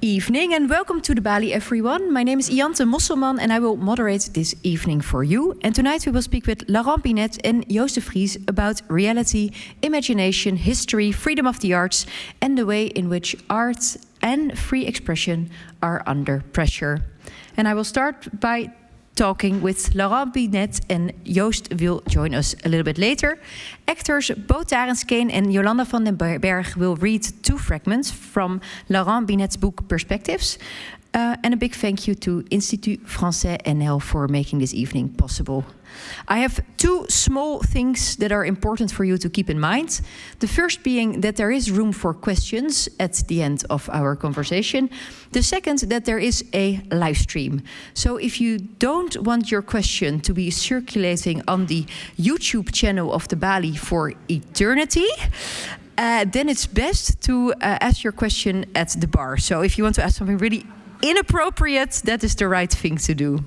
evening and welcome to the Balie, everyone. My name is Iante Mosselman and I will moderate this evening for you. And tonight we will speak with Laurent Binet and Joost de Vries about reality, imagination, history, freedom of the arts, and the way in which art and free expression are under pressure. And I will start by talking with Laurent Binet, and Joost will join us a little bit later. Actors Bo Tarenskeen and Jolanda van den Berg will read two fragments from Laurent Binet's book Perspectives. And a big thank you to Institut Français NL for making this evening possible. I have two small things that are important for you to keep in mind. The first being that there is room for questions at the end of our conversation. The second, that there is a live stream. So if you don't want your question to be circulating on the YouTube channel of the Balie for eternity, then it's best to ask your question at the bar. So if you want to ask something really inappropriate, that is the right thing to do.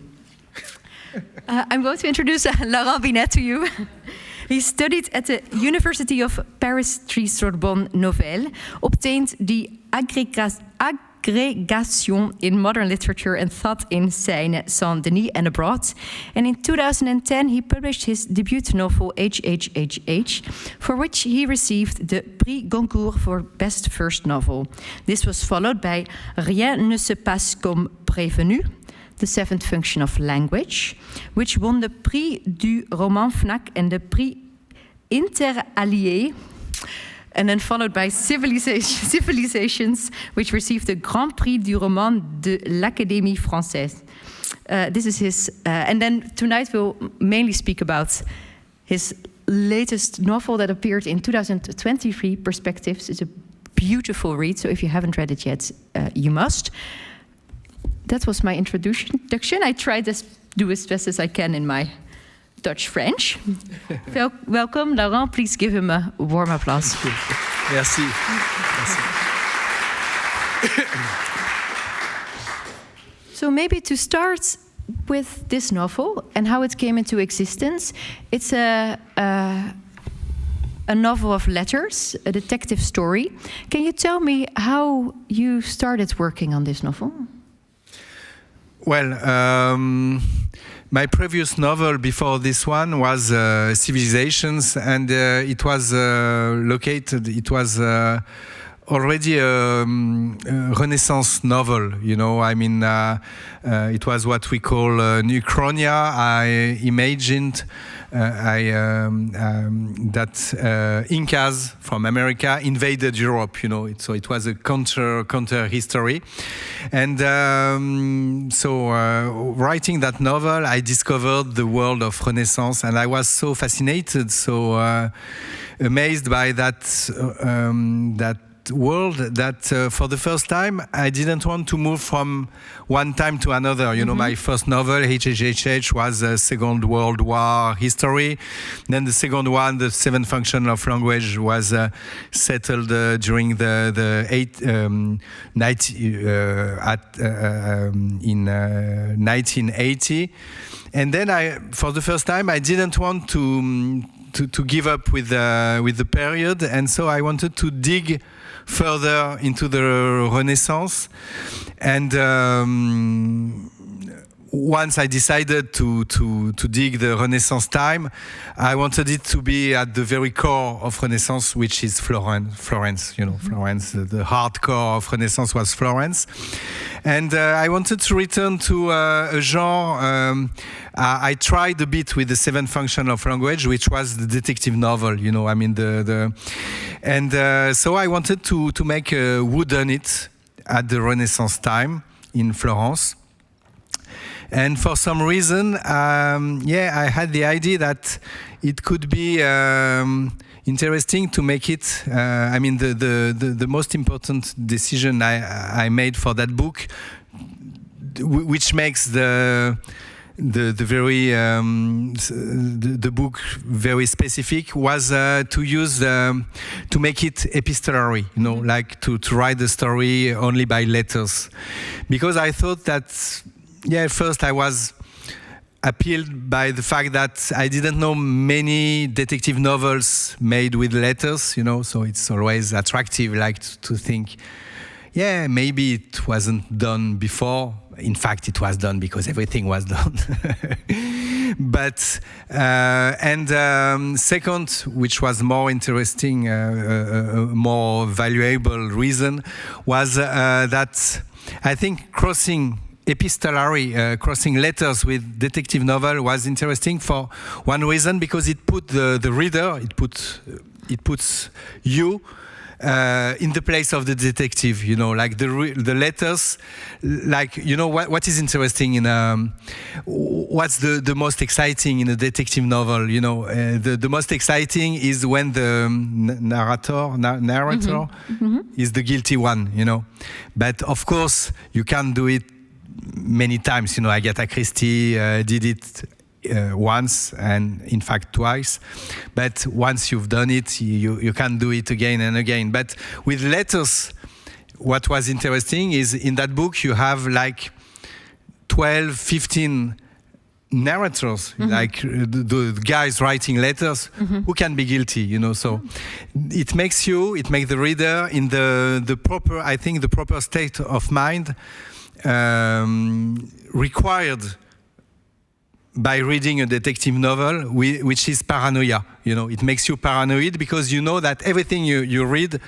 I'm going to introduce Laurent Binet to you. He studied at the University of Paris Sorbonne Nouvelle, obtained the agrégation in modern literature and thought in Seine-Saint-Denis and abroad. And in 2010, he published his debut novel, HHhH, for which he received the Prix Goncourt for Best First Novel. This was followed by Rien, passe, comme, prévu, the Seventh Function of Language, which won the Prix du Roman Fnac and the Prix Interallié, and then followed by Civilisations, which received the Grand Prix du Roman de l'Académie française. This is his, and then tonight we'll mainly speak about his latest novel that appeared in 2023, Perspectives. It's a beautiful read, so if you haven't read it yet, you must. That was my introduction. I tried to do as best as I can in my Dutch French. Welcome, Laurent. Please give him a warm applause. Merci. Merci. So maybe to start with this novel and how it came into existence, it's a novel of letters, a detective story. Can you tell me how you started working on this novel? Well, my previous novel before this one was Civilizations, and it was located, it was already a Renaissance novel, you know. I mean, it was what we call New Chronia. I imagined that Incas from America invaded Europe, you know. So it was a counter history, and so writing that novel, I discovered the world of Renaissance, and I was so fascinated, so amazed by that world that for the first time I didn't want to move from one time to another. You know, my first novel, HHhH, was a Second World War history. Then the second one, the Seventh Function of Language, was settled during in 1980. And then for the first time, I didn't want to give up with the period, and so I wanted to dig further into the Renaissance. And once I decided to dig the Renaissance time, I wanted it to be at the very core of Renaissance, which is Florence. You know, Florence. The hardcore of Renaissance was Florence, and I wanted to return to a genre. I tried a bit with the Seventh Function of Language, which was the detective novel. You know, I mean so I wanted to make a whodunit at the Renaissance time in Florence. And for some reason, I had the idea that it could be interesting to make it. I mean, the most important decision I made for that book, which makes the book very specific, was to use to make it epistolary. You know, like to write the story only by letters, because I thought that. Yeah, at first I was appealed by the fact that I didn't know many detective novels made with letters, you know, so it's always attractive, like to think yeah, maybe it wasn't done before. In fact, it was done because everything was done. But second, which was more interesting, more valuable reason, was that I think crossing letters with detective novel was interesting for one reason, because it put the reader, it puts you in the place of the detective, like the letters, like, what is interesting in what's the most exciting in a detective novel, the most exciting is when the narrator is the guilty one, but of course you can't do it many times. Agatha Christie did it once, and in fact twice, but once you've done it, you can't do it again and again. But with letters, what was interesting is in that book you have like 12, 15 narrators, like the guys writing letters, who can be guilty, so it makes the reader in the proper, I think, the proper state of mind required by reading a detective novel, which is paranoia. It makes you paranoid, because you know that everything you read,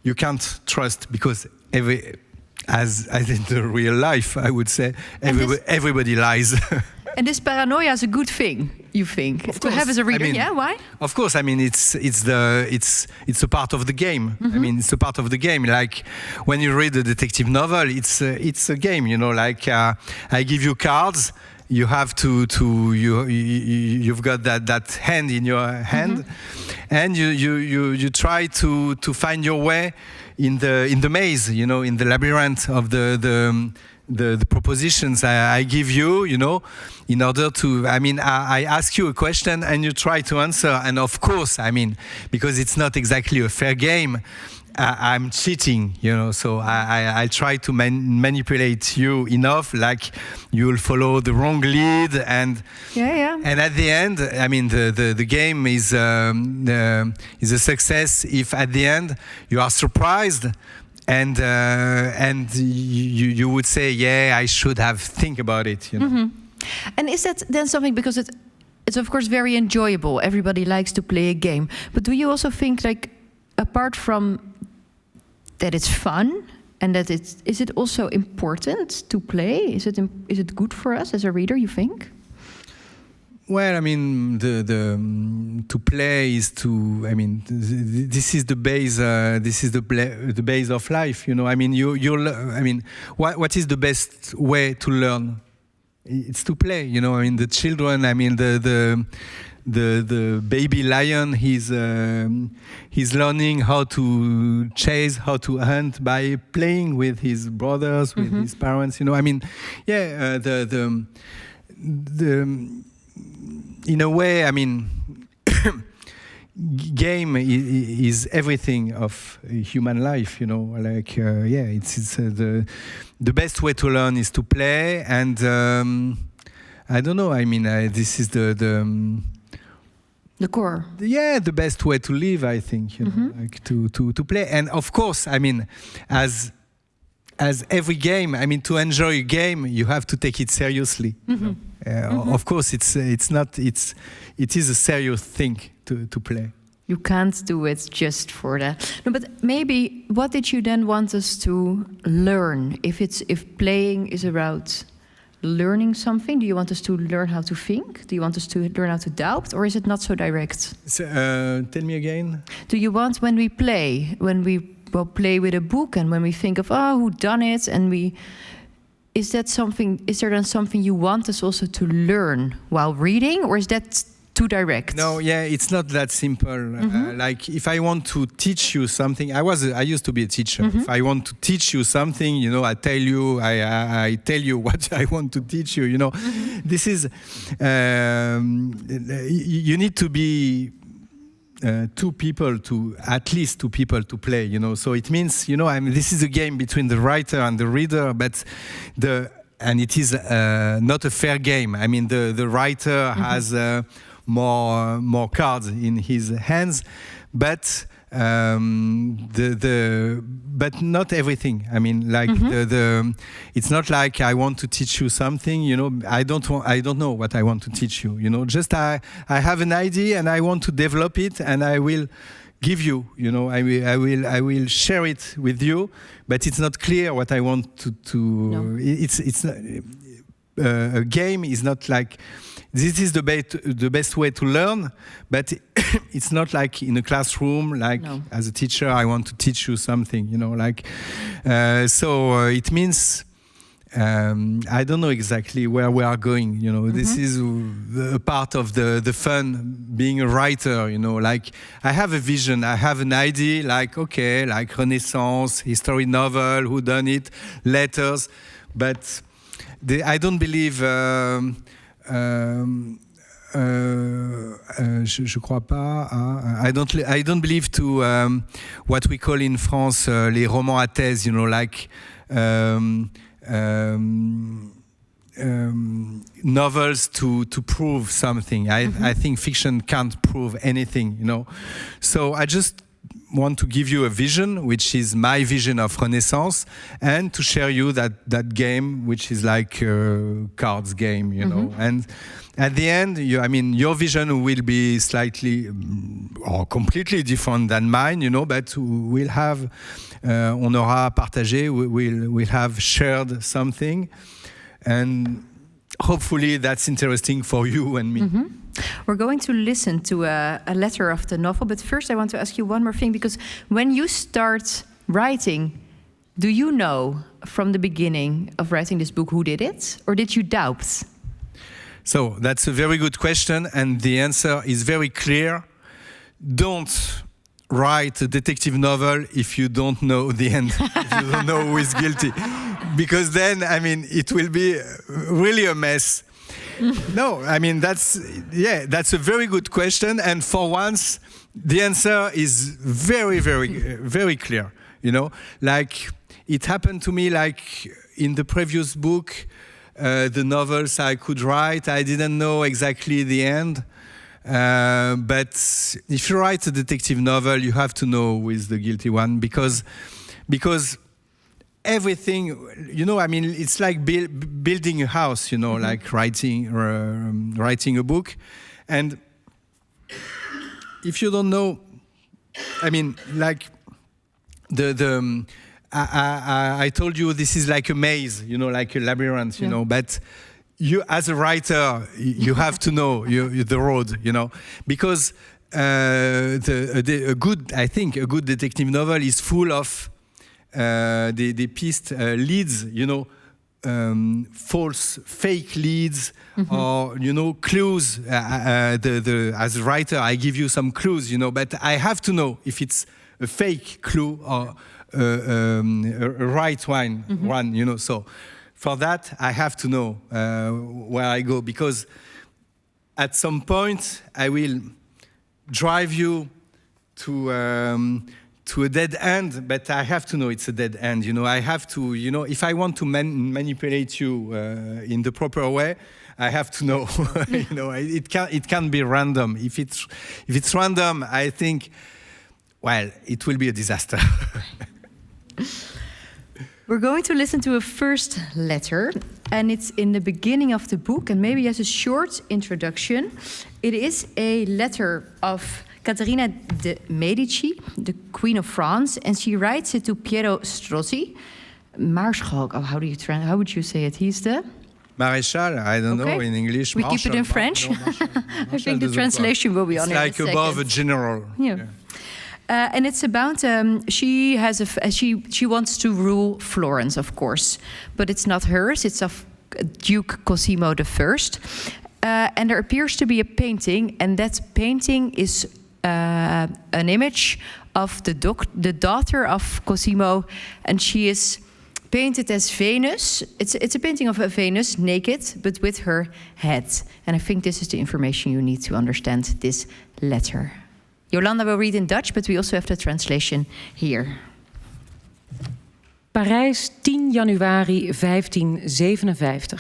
you can't trust, because as in the real life, I would say, everybody lies. And this paranoia is a good thing, you think, of to course. have as a reader? Yeah, why? Of course, it's a part of the game. It's a part of the game. Like when you read a detective novel, it's a game. Like I give you cards. You have you've got that hand in your hand, and you try to find your way in the maze, in the labyrinth of the propositions I give you, in order to, I ask you a question and you try to answer. And of course, because it's not exactly a fair game, I'm cheating, so I try to manipulate you enough, like you'll follow the wrong lead, and and at the end, the game is a success if at the end you are surprised, and you would say, yeah, I should have think about it, And is that then something, because it's of course very enjoyable, everybody likes to play a game, but do you also think, like, apart from that it's fun, and that is it also important to play? Is it good for us as a reader, you think? Well, to play is to. This is the base. This is the base of life. What is the best way to learn? It's to play. The children. The baby lion, he's learning how to chase, how to hunt by playing with his brothers, with his parents. In a way, game is everything of human life. It's the best way to learn is to play, and I don't know. This is the core. Yeah, the best way to live, I think, like to play. And of course, as every game, to enjoy a game, you have to take it seriously. Of course, it is a serious thing to play. You can't do it just for that. No, but maybe what did you then want us to learn? If playing is about learning something, do you want us to learn how to think? Do you want us to learn how to doubt, or is it not so direct? Tell me again. Do you want, when we play with a book, and when we think of who done it, and is there then something you want us also to learn while reading, or is that too direct? No, it's not that simple. Like if I want to teach you something, I used to be a teacher. If I want to teach you something, I tell you what I want to teach you. This is you need to be at least two people to play. So it means this is a game between the writer and the reader, but it is not a fair game. The writer has more cards in his hands, but but not everything. I mean, like it's not like I want to teach you something. You know, I don't know what I want to teach you. You know, just I have an idea and I want to develop it, and I will give you. You know, I will share it with you, but it's not clear what I want to. No. It's not, a game is not like. This is the best way to learn, but it's not like in a classroom. Like as a teacher, I want to teach you something. You know, like so it means I don't know exactly where we are going. You know, this is a part of the fun being a writer. You know, like I have a vision, I have an idea. Like okay, like Renaissance, history novel, who done it, letters, but I don't believe. Je crois pas. I don't believe to what we call in France les romans à thèse. You know, like novels to prove something. I think fiction can't prove anything. You know, so I just want to give you a vision, which is my vision of Renaissance, and to share you that game, which is like a cards game, you know. And at the end, your vision will be slightly or completely different than mine, you know, but we'll have, on aura partagé, we'll have shared something, and hopefully that's interesting for you and me. We're going to listen to a letter of the novel, but first I want to ask you one more thing, because when you start writing, do you know from the beginning of writing this book who did it, or did you doubt? So that's a very good question, and the answer is very clear. Don't write a detective novel if you don't know the end, if you don't know who is guilty, because then, it will be really a mess. No, that's a very good question, and for once, the answer is very, very, very clear. You know, like it happened to me, like in the previous book, the novels I could write, I didn't know exactly the end. But if you write a detective novel, you have to know who is the guilty one, because everything, you know, it's like building a house, you know, like writing a book. And if you don't know, like I told you this is like a maze, you know, like a labyrinth, you know, but you, as a writer, you have to know the road, you know, because a good detective novel is full of the piste leads, you know, fake leads, or, you know, clues. As a writer, I give you some clues, you know, but I have to know if it's a fake clue or a right one, you know. So for that, I have to know where I go, because at some point I will drive you to a dead end, but I have to know it's a dead end. You know, I have to, you know, if I want to manipulate you in the proper way, I have to know. You know, it can be random. If it's random, I think, well, it will be a disaster. We're going to listen to a first letter, and it's in the beginning of the book, and maybe as a short introduction. It is a letter of Caterina de' Medici, the Queen of France, and she writes it to Piero Strozzi, Maarschalk. Oh, how would you say it? He's the Maréchal. I don't know in English. We keep it in French. I think the translation will be on it. It's like above a general. Yeah. And it's about she wants to rule Florence, of course, but it's not hers. It's of Duke Cosimo I. And there appears to be a painting, and that painting is an image of the daughter of Cosimo, and she is painted as Venus. It's a painting of a Venus naked, but with her head. And I think this is the information you need to understand this letter. Jolanda will read in Dutch, but we also have the translation here. Parijs, 10 januari 1557.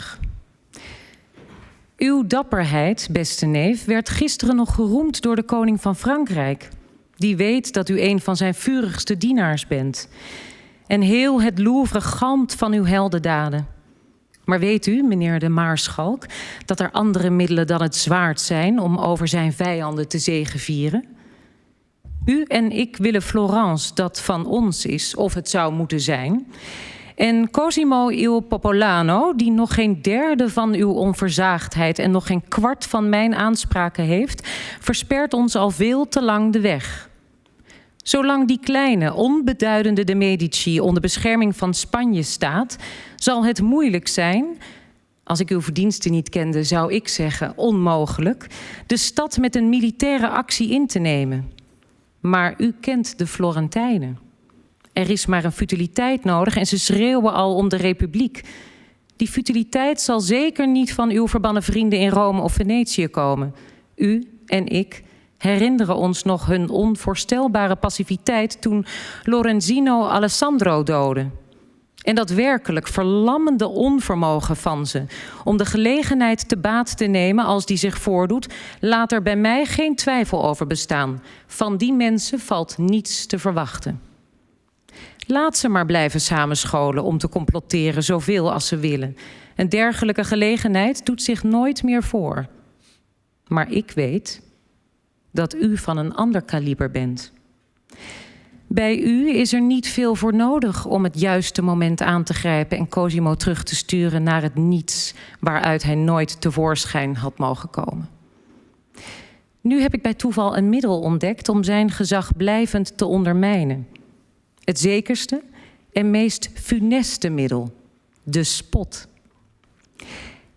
Uw dapperheid, beste neef, werd gisteren nog geroemd door de koning van Frankrijk. die weet dat u een van zijn vurigste dienaars bent. En heel het Louvre galmt van uw heldendaden. Maar weet u, meneer de Maarschalk, dat er andere middelen dan het zwaard zijn om over zijn vijanden te zegevieren? U en ik willen Florence dat van ons is, of het zou moeten zijn. En Cosimo il Popolano, die nog geen derde van uw onverzaagdheid en nog geen kwart van mijn aanspraken heeft, verspert ons al veel te lang de weg. Zolang die kleine, onbeduidende de Medici onder bescherming van Spanje staat, zal het moeilijk zijn, als ik uw verdiensten niet kende, zou ik zeggen onmogelijk, de stad met een militaire actie in te nemen. Maar u kent de Florentijnen. Er is maar een futiliteit nodig en ze schreeuwen al om de republiek. Die futiliteit zal zeker niet van uw verbannen vrienden in Rome of Venetië komen. U en ik herinneren ons nog hun onvoorstelbare passiviteit toen Lorenzino Alessandro doodde. En dat werkelijk verlammende onvermogen van ze om de gelegenheid te baat te nemen als die zich voordoet, laat er bij mij geen twijfel over bestaan. Van die mensen valt niets te verwachten. Laat ze maar blijven samenscholen om te complotteren zoveel als ze willen. Een dergelijke gelegenheid doet zich nooit meer voor. Maar ik weet dat u van een ander kaliber bent. Bij u is er niet veel voor nodig om het juiste moment aan te grijpen en Cosimo terug te sturen naar het niets waaruit hij nooit tevoorschijn had mogen komen. Nu heb ik bij toeval een middel ontdekt om zijn gezag blijvend te ondermijnen. Het zekerste en meest funeste middel, de spot.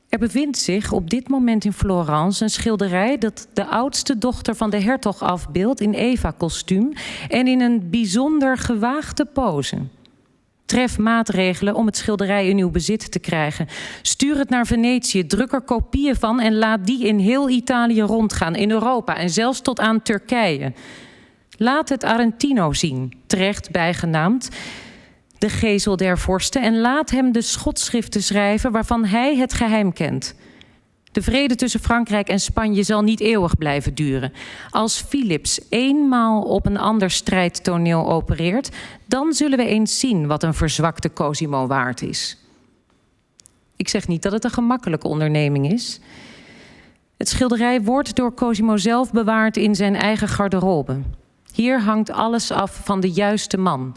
Er bevindt zich op dit moment in Florence een schilderij dat de oudste dochter van de hertog afbeeldt in Eva-kostuum en in een bijzonder gewaagde pose. Tref maatregelen om het schilderij in uw bezit te krijgen. Stuur het naar Venetië, druk er kopieën van en laat die in heel Italië rondgaan, in Europa en zelfs tot aan Turkije. Laat het Arentino zien, terecht bijgenaamd de gezel der vorsten, en laat hem de schotschriften schrijven waarvan hij het geheim kent. De vrede tussen Frankrijk en Spanje zal niet eeuwig blijven duren. Als Philips eenmaal op een ander strijdtoneel opereert, dan zullen we eens zien wat een verzwakte Cosimo waard is. Ik zeg niet dat het een gemakkelijke onderneming is. Het schilderij wordt door Cosimo zelf bewaard in zijn eigen garderobe. Hier hangt alles af van de juiste man.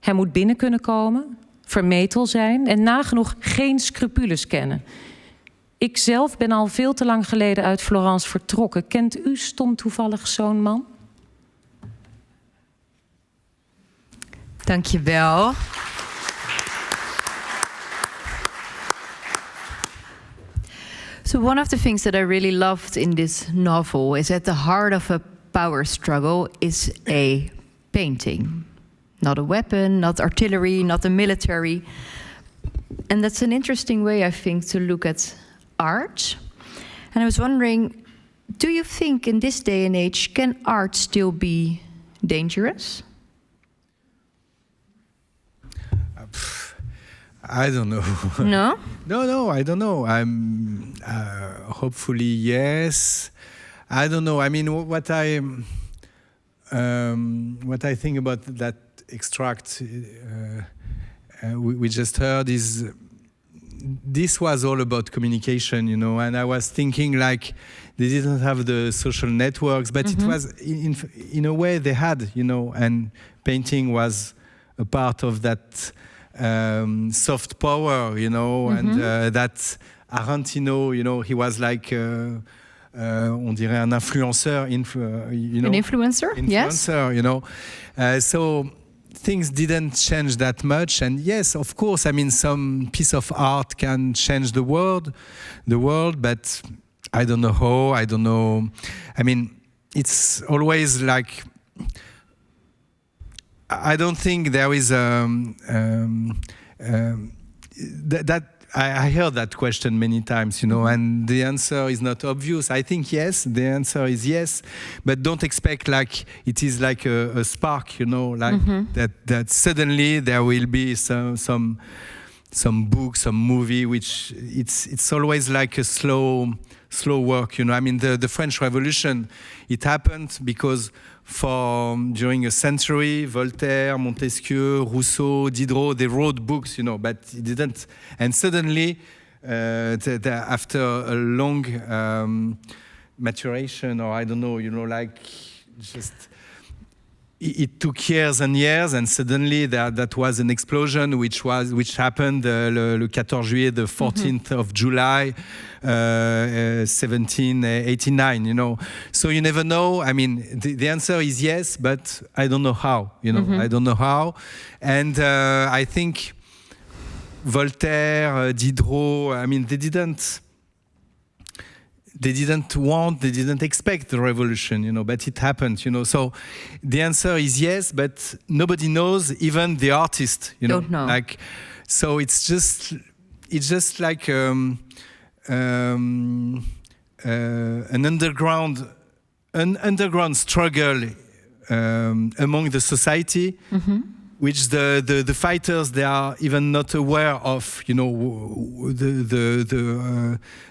Hij moet binnen kunnen komen, vermetel zijn en nagenoeg geen scrupules kennen. Ik zelf ben al veel te lang geleden uit Florence vertrokken. Kent u stom toevallig zo'n man? Dank je wel. So one of the things that I really loved in this novel is at the heart of a power struggle is a painting. Not a weapon, not artillery, not the military. And that's an interesting way, I think, to look at art. And I was wondering, do you think in this day and age, can art still be dangerous? I don't know. No? No, I don't know. Hopefully, yes. I don't know. I mean, what I think about that extract we just heard is this was all about communication, you know, and I was thinking like they didn't have the social networks, but it was in a way they had, you know, and painting was a part of that soft power, you know, and that Arentino, you know, he was like on dirait un influenceur, you know, an influencer, yes, you know, so things didn't change that much. And yes, of course, I mean, some piece of art can change the world, but I don't know how, I don't know. I mean, it's always like, I don't think there is that I heard that question many times, you know, and the answer is not obvious. I think yes, the answer is yes, but don't expect like it is like a spark, you know, like that suddenly there will be some book, some movie, which it's always like a slow slow work. I mean, the French Revolution, it happened because during a century, Voltaire, Montesquieu, Rousseau, Diderot, they wrote books, but it didn't. And suddenly, after a long maturation, or I don't know, just it took years and years, and suddenly that was an explosion, which happened le 14 juillet, the 14th of July, 1789. So you never know. I mean, the answer is yes, but I don't know how. I don't know how, and I think Voltaire, Diderot. I mean, they didn't expect the revolution, but it happened, So the answer is yes, but nobody knows, even the artist, Don't know. So it's just like an underground struggle among the society. Which the fighters, they are even not aware of,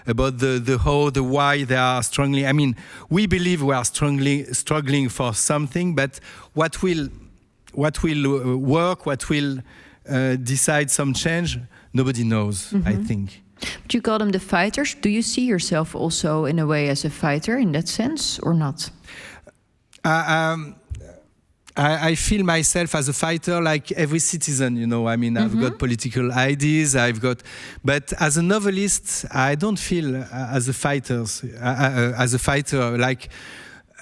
about the why they are struggling. I mean, we believe we are struggling for something, but what will work, what will decide some change, nobody knows. I think. But you call them the fighters. Do you see yourself also in a way as a fighter in that sense, or not? I feel myself as a fighter, like every citizen, I mean, I've got political ideas, but as a novelist, I don't feel as a fighter. Like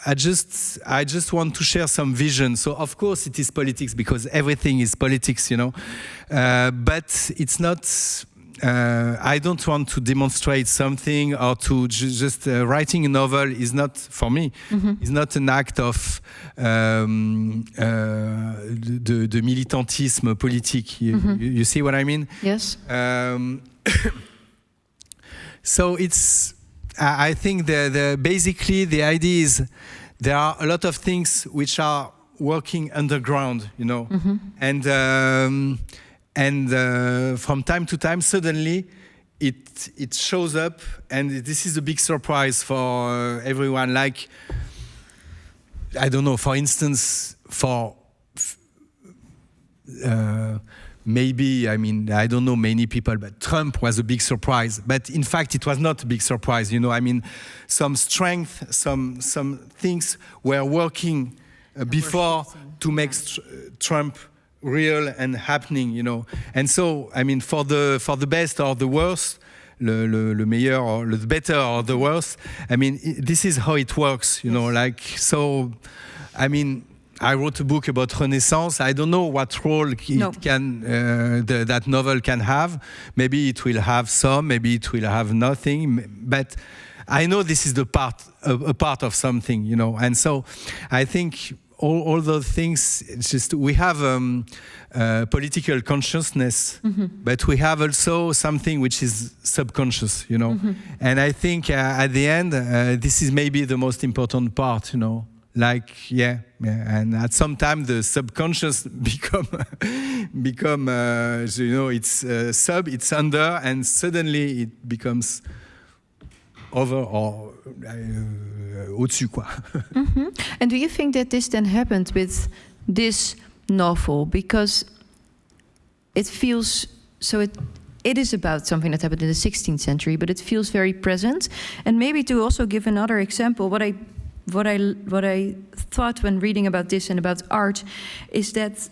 I just want to share some vision. So of course it is politics, because everything is politics, but it's not. I don't want to demonstrate something, or to just writing a novel is not, for me, is not an act of de militantisme politique. You see what I mean? Yes. So I think basically the idea is there are a lot of things which are working underground, and from time to time, suddenly, it shows up, and this is a big surprise for everyone. Like, I don't know, for instance, maybe, I mean, I don't know many people, but Trump was a big surprise. But in fact, it was not a big surprise. I mean, some strength, some things were working before to make Trump real and happening, And so, I mean, for the best or the worst, le meilleur or the better or the worst, I mean, this is how it works, like, so, I mean, I wrote a book about Renaissance. I don't know what role that novel can have. Maybe it will have some, maybe it will have nothing, but I know this is a part of something, And so I think all those things, it's just, we have political consciousness, but we have also something which is subconscious, And I think at the end, this is maybe the most important part, Like, and at some time the subconscious become, it's it's under, and suddenly it becomes over or au-dessus, quoi. And do you think that this then happened with this novel? Because it feels so. It is about something that happened in the 16th century, but it feels very present. And maybe to also give another example, what I thought when reading about this and about art is that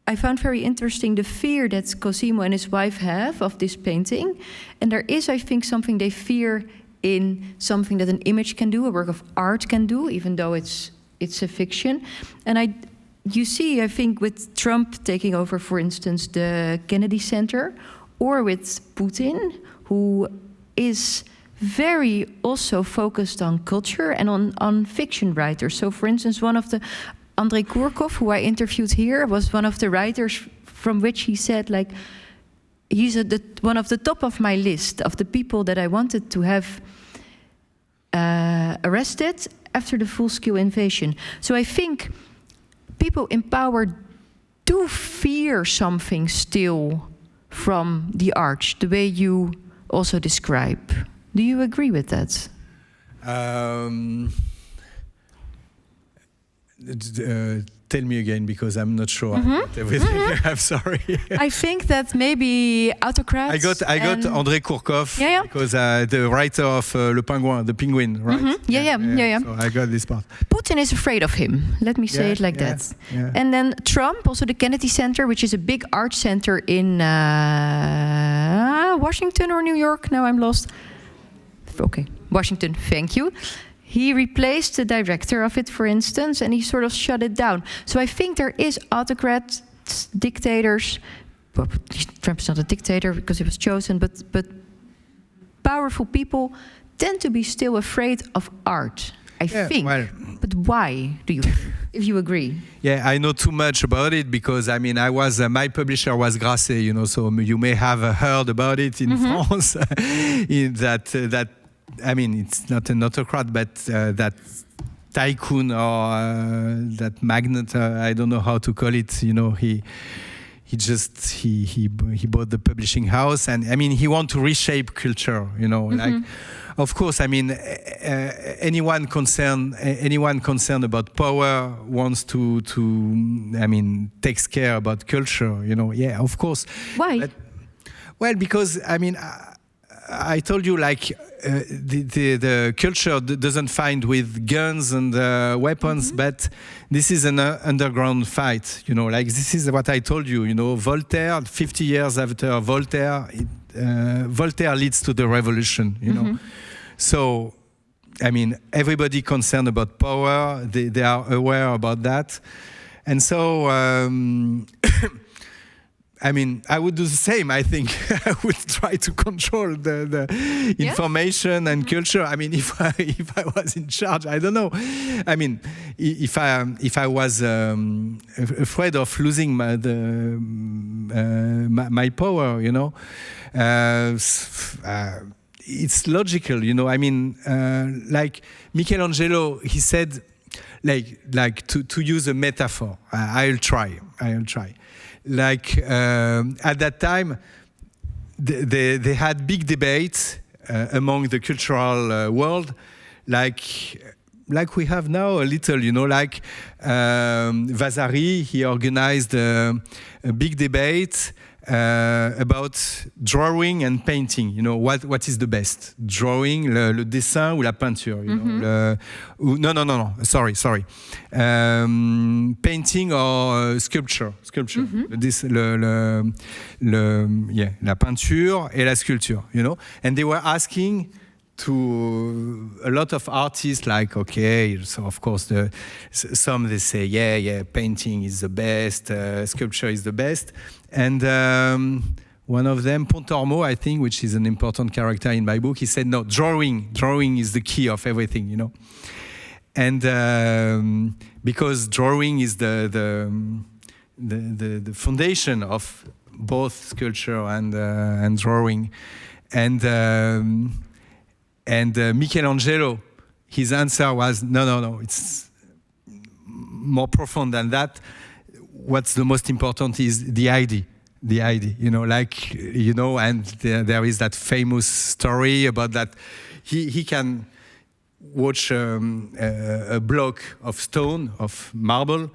I found very interesting the fear that Cosimo and his wife have of this painting. And there is, I think, something they fear in something that an image can do, a work of art can do, even though it's a fiction. And you see, I think, with Trump taking over, for instance, the Kennedy Center, or with Putin, who is very also focused on culture and on fiction writers. So, for instance, one of the Andrei Kurkov, who I interviewed here, was one of the writers from which he said, like, he's one of the top of my list of the people that I wanted to have arrested after the full-scale invasion. So I think people in power do fear something still from the arts, the way you also describe. Do you agree with that? Tell me again, because I'm not sure I got everything. I'm sorry. I think that maybe autocrats. I got André Kourkov, because the writer of Le Pingouin, the Penguin, right? Yeah. So I got this part. Putin is afraid of him. Let me say it like that. Yeah. And then Trump, also the Kennedy Center, which is a big art center in Washington or New York. Now I'm lost. Okay, Washington. Thank you. He replaced the director of it, for instance, and he sort of shut it down. So I think there is autocrats, dictators. Well, Trump is not a dictator because he was chosen, but powerful people tend to be still afraid of art, I think. Well, but why do you, if you agree? Yeah, I know too much about it because I was my publisher was Grasset, so you may have heard about it in France. that it's not an autocrat, but that tycoon or that magnate, I don't know how to call it. He bought the publishing house, and he wants to reshape culture. Like, of course, anyone concerned about power wants to takes care about culture. Yeah, of course. Why? But, well, because I told you, like, the culture doesn't find with guns and weapons, but this is an underground fight. Like, this is what I told you. Voltaire, 50 years after Voltaire, Voltaire leads to the revolution. So, everybody concerned about power, they are aware about that, and so. I would do the same. I think I would try to control the information and culture. If I was in charge, I don't know. If I was afraid of losing my power, it's logical. Like Michelangelo, he said, like to use a metaphor. I'll try. Like at that time, they had big debates among the cultural world, like we have now a little, like Vasari, he organized a big debate about drawing and painting. What is the best? Drawing, le dessin ou la peinture? No. Sorry. Painting or sculpture. La peinture et la sculpture. And they were asking to a lot of artists, like, okay, so of course some they say, painting is the best, sculpture is the best, and one of them, Pontormo, I think, which is an important character in my book, he said, no, drawing is the key of everything, and because drawing is the foundation of both sculpture and drawing, and Michelangelo, his answer was, no, it's more profound than that. What's the most important is the idea, and there is that famous story about that he can watch a block of stone, of marble,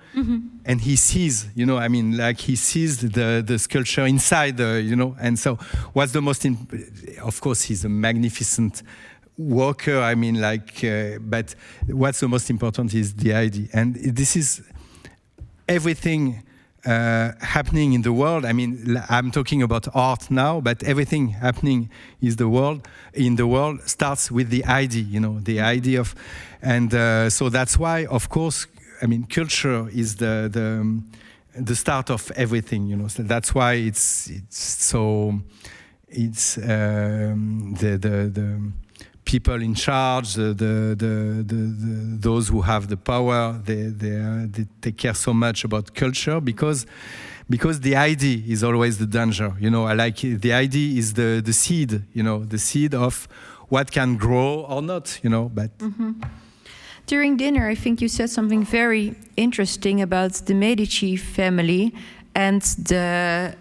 and he sees, he sees the sculpture inside, and so what's the most, of course, he's a magnificent worker, but what's the most important is the idea. And this is everything happening in the world. I'm talking about art now, but everything happening in the world starts with the idea, the idea of, and so that's why, of course, culture is the start of everything, so that's why it's the people in charge, those who have the power, they take care so much about culture because the idea is always the danger. The idea is the seed, the seed of what can grow or not, but. During dinner, I think you said something very interesting about the Medici family and the.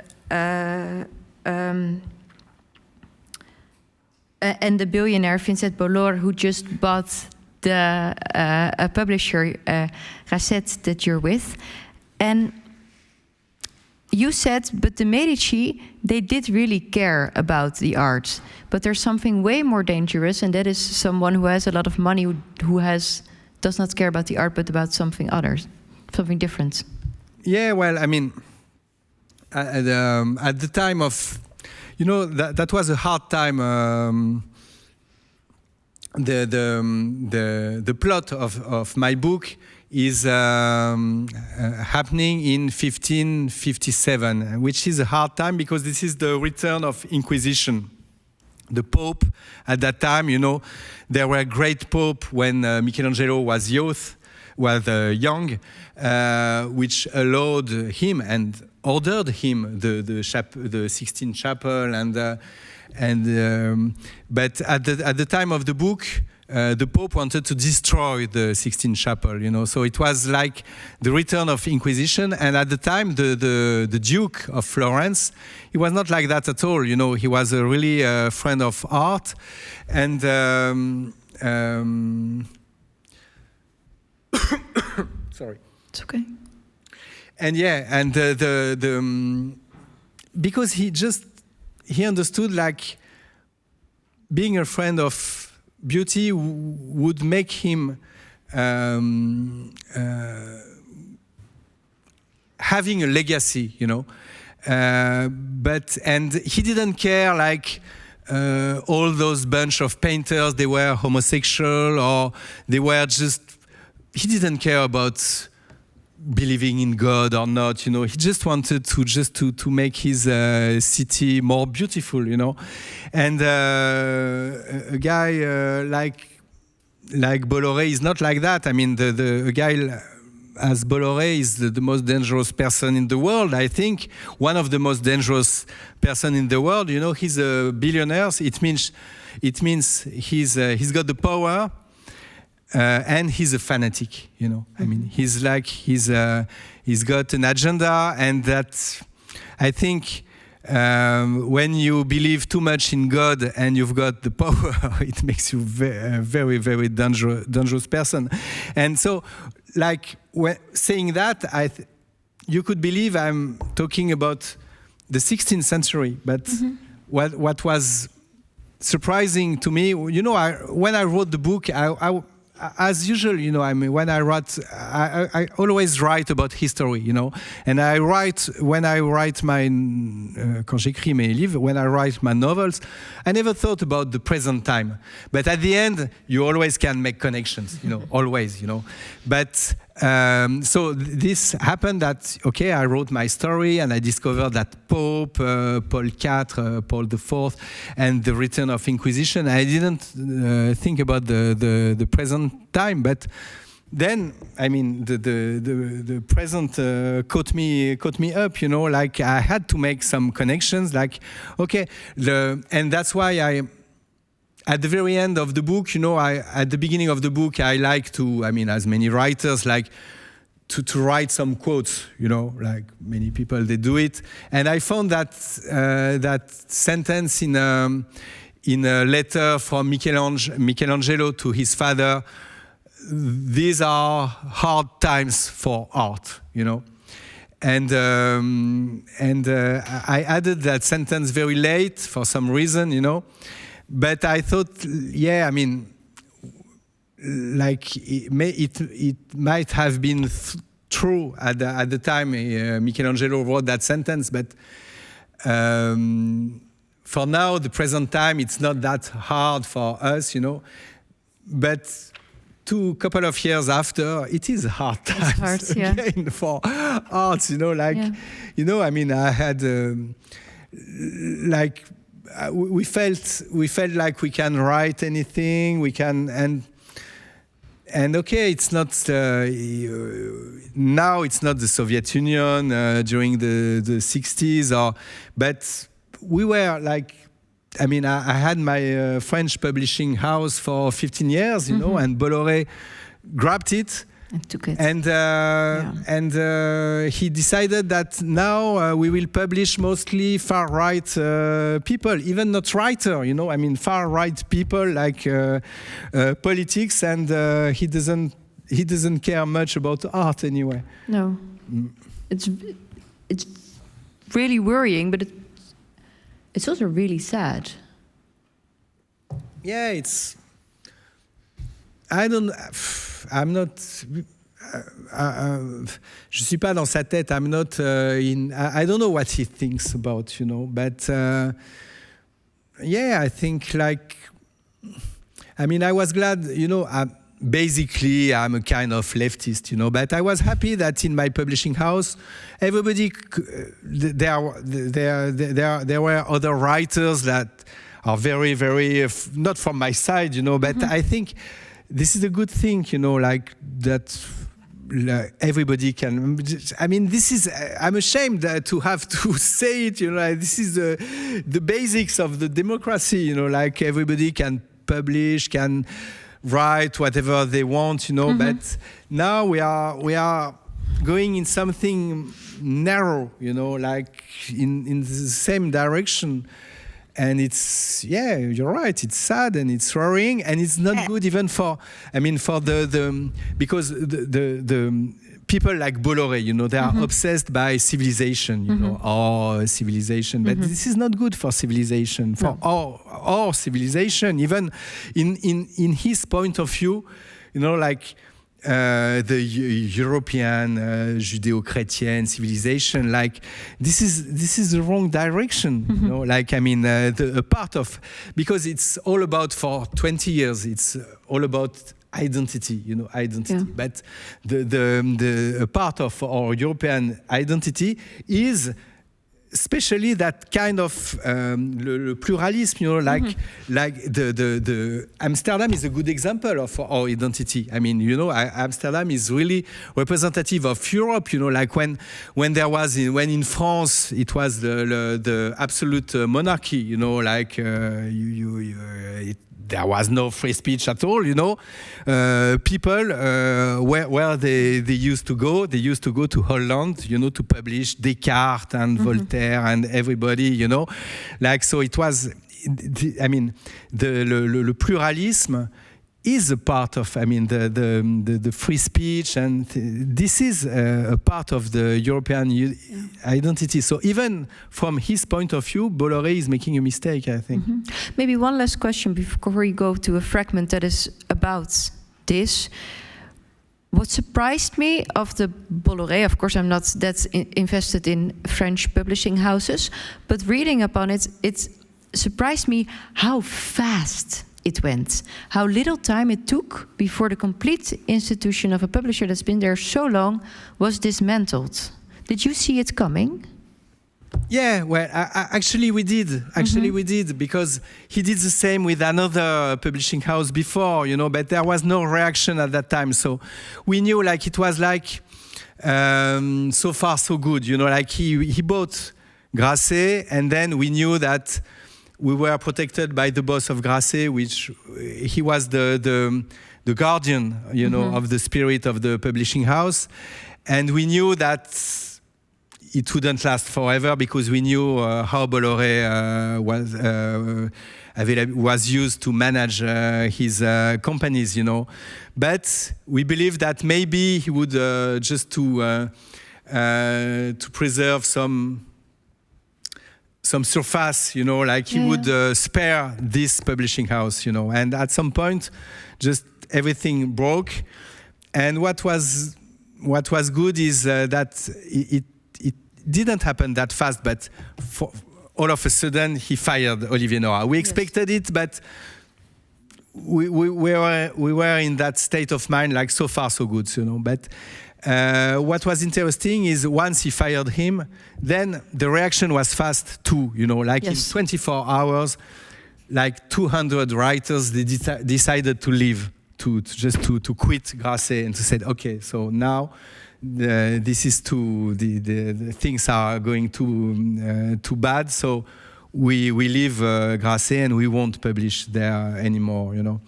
and the billionaire Vincent Bolloré, who just bought the a publisher, Grasset, that you're with. And you said, but the Medici, they did really care about the arts. But there's something way more dangerous, and that is someone who has a lot of money who does not care about the art, but about something others, something different. Yeah, well, I mean, at the time of, that was a hard time. The plot of my book is happening in 1557, which is a hard time because this is the return of Inquisition. The Pope at that time, there were great Pope when Michelangelo was young, which allowed him and ordered him the Sixtine Chapel but at the time of the book, the Pope wanted to destroy the Sixtine Chapel, so it was like the return of Inquisition. And at the time, the Duke of Florence, he was not like that at all. He was a really friend of art, and sorry, it's okay. And because he understood like being a friend of beauty would make him having a legacy, and he didn't care like all those bunch of painters, they were homosexual or they were he didn't care about believing in God or not, he just wanted to make his city more beautiful, and a guy like Bolloré is not like that. I mean, a guy as Bolloré is the most dangerous person in the world. I think one of the most dangerous person in the world. He's a billionaire. It means he's got the power. And he's a fanatic, I mean, he's got an agenda, and that I think when you believe too much in God and you've got the power, it makes you a very, very dangerous person. And so, like saying that, you could believe I'm talking about the 16th century, but what was surprising to me, when I wrote the book, as usual, when I write, I always write about history, and when I write quand j'écris mes livres, when I write my novels, I never thought about the present time. But at the end, you always can make connections, always, But so this happened that, okay, I wrote my story and I discovered that Pope, Paul IV, Paul IV, and the return of Inquisition. I didn't think about the present time, but then, I mean, the present caught me up, like I had to make some connections, like, okay, and that's why at the very end of the book, at the beginning of the book, I like to, as many writers, like to write some quotes, like many people, they do it. And I found that sentence in a letter from Michelangelo to his father. These are hard times for art, And I added that sentence very late for some reason, But I thought, like it might have been true at the time Michelangelo wrote that sentence, but for now, the present time, it's not that hard for us, But couple of years after, it is hard times again for arts, I had like. We felt like we can write anything, we can, and okay, it's not now it's not the Soviet Union during the 60s, but we were like, I had my French publishing house for 15 years, and Bolloré grabbed it And took it. And he decided that now we will publish mostly far-right people, even not writer, you know. I mean, far-right people like politics, and he doesn't care much about art anyway. No, it's really worrying, but it's also really sad. Yeah, je suis pas dans sa tête. I'm not I don't know what he thinks about, you know. But yeah, I think like, I mean, I was glad, you know. Basically, I'm a kind of leftist, you know. But I was happy that in my publishing house, everybody there were other writers that are very, very not from my side, you know. But I think this is a good thing, you know, like that. Everybody can. I mean, this is. I'm ashamed to have to say it. You know, like, this is the basics of the democracy. You know, like everybody can publish, can write whatever they want. You know, but now we are going in something narrow. You know, like in the same direction. And it's, yeah, you're right, it's sad and it's worrying, and it's not good even for, I mean, for the because the people like Bolloré, you know, they are obsessed by civilization, you know, our civilization. But this is not good for civilization, for our civilization, even in his point of view, you know, like the European Judeo-Chrétienne civilization, like this is the wrong direction, you know. Like, I mean, a part of, because it's all about, for 20 years, it's all about identity, you know, identity. Yeah. But the part of our European identity is especially that kind of le pluralism, you know, like the Amsterdam is a good example of our identity. I mean, you know, Amsterdam is really representative of Europe. You know, like when there was when in France it was the absolute monarchy. You know, like there was no free speech at all, you know. People, where they used to go to Holland, you know, to publish Descartes and Voltaire and everybody, you know. Like, so it was, I mean, le pluralisme is a part of, I mean, the free speech, and this is a part of the European identity. So even from his point of view, Bolloré is making a mistake, I think. Maybe one last question before we go to a fragment that is about this. What surprised me of the Bolloré, of course I'm not that invested in French publishing houses, but reading upon it, it surprised me how fast it went, how little time it took before the complete institution of a publisher that's been there so long was dismantled. Did you see it coming? Yeah, well, actually we did. Actually we did, because he did the same with another publishing house before, you know, but there was no reaction at that time. So we knew, like, it was like, so far so good, you know, like he bought Grasset, and then we knew that we were protected by the boss of Grasset, which he was the guardian, you know, of the spirit of the publishing house. And we knew that it wouldn't last forever, because we knew how Bolloré was used to manage his companies, you know. But we believe that maybe he would just to preserve some surface, you know, like he would spare this publishing house, you know. And at some point, just everything broke. And what was good is that it didn't happen that fast, but all of a sudden he fired Olivier Nora. We expected it, but we were in that state of mind, like, so far so good, you know. But what was interesting is once he fired him, then the reaction was fast too, you know, like in 24 hours, like 200 writers, they decided to leave, to quit Grasset, and to say, okay, so now this is the things are going too bad, so we leave Grasset and we won't publish there anymore, you know.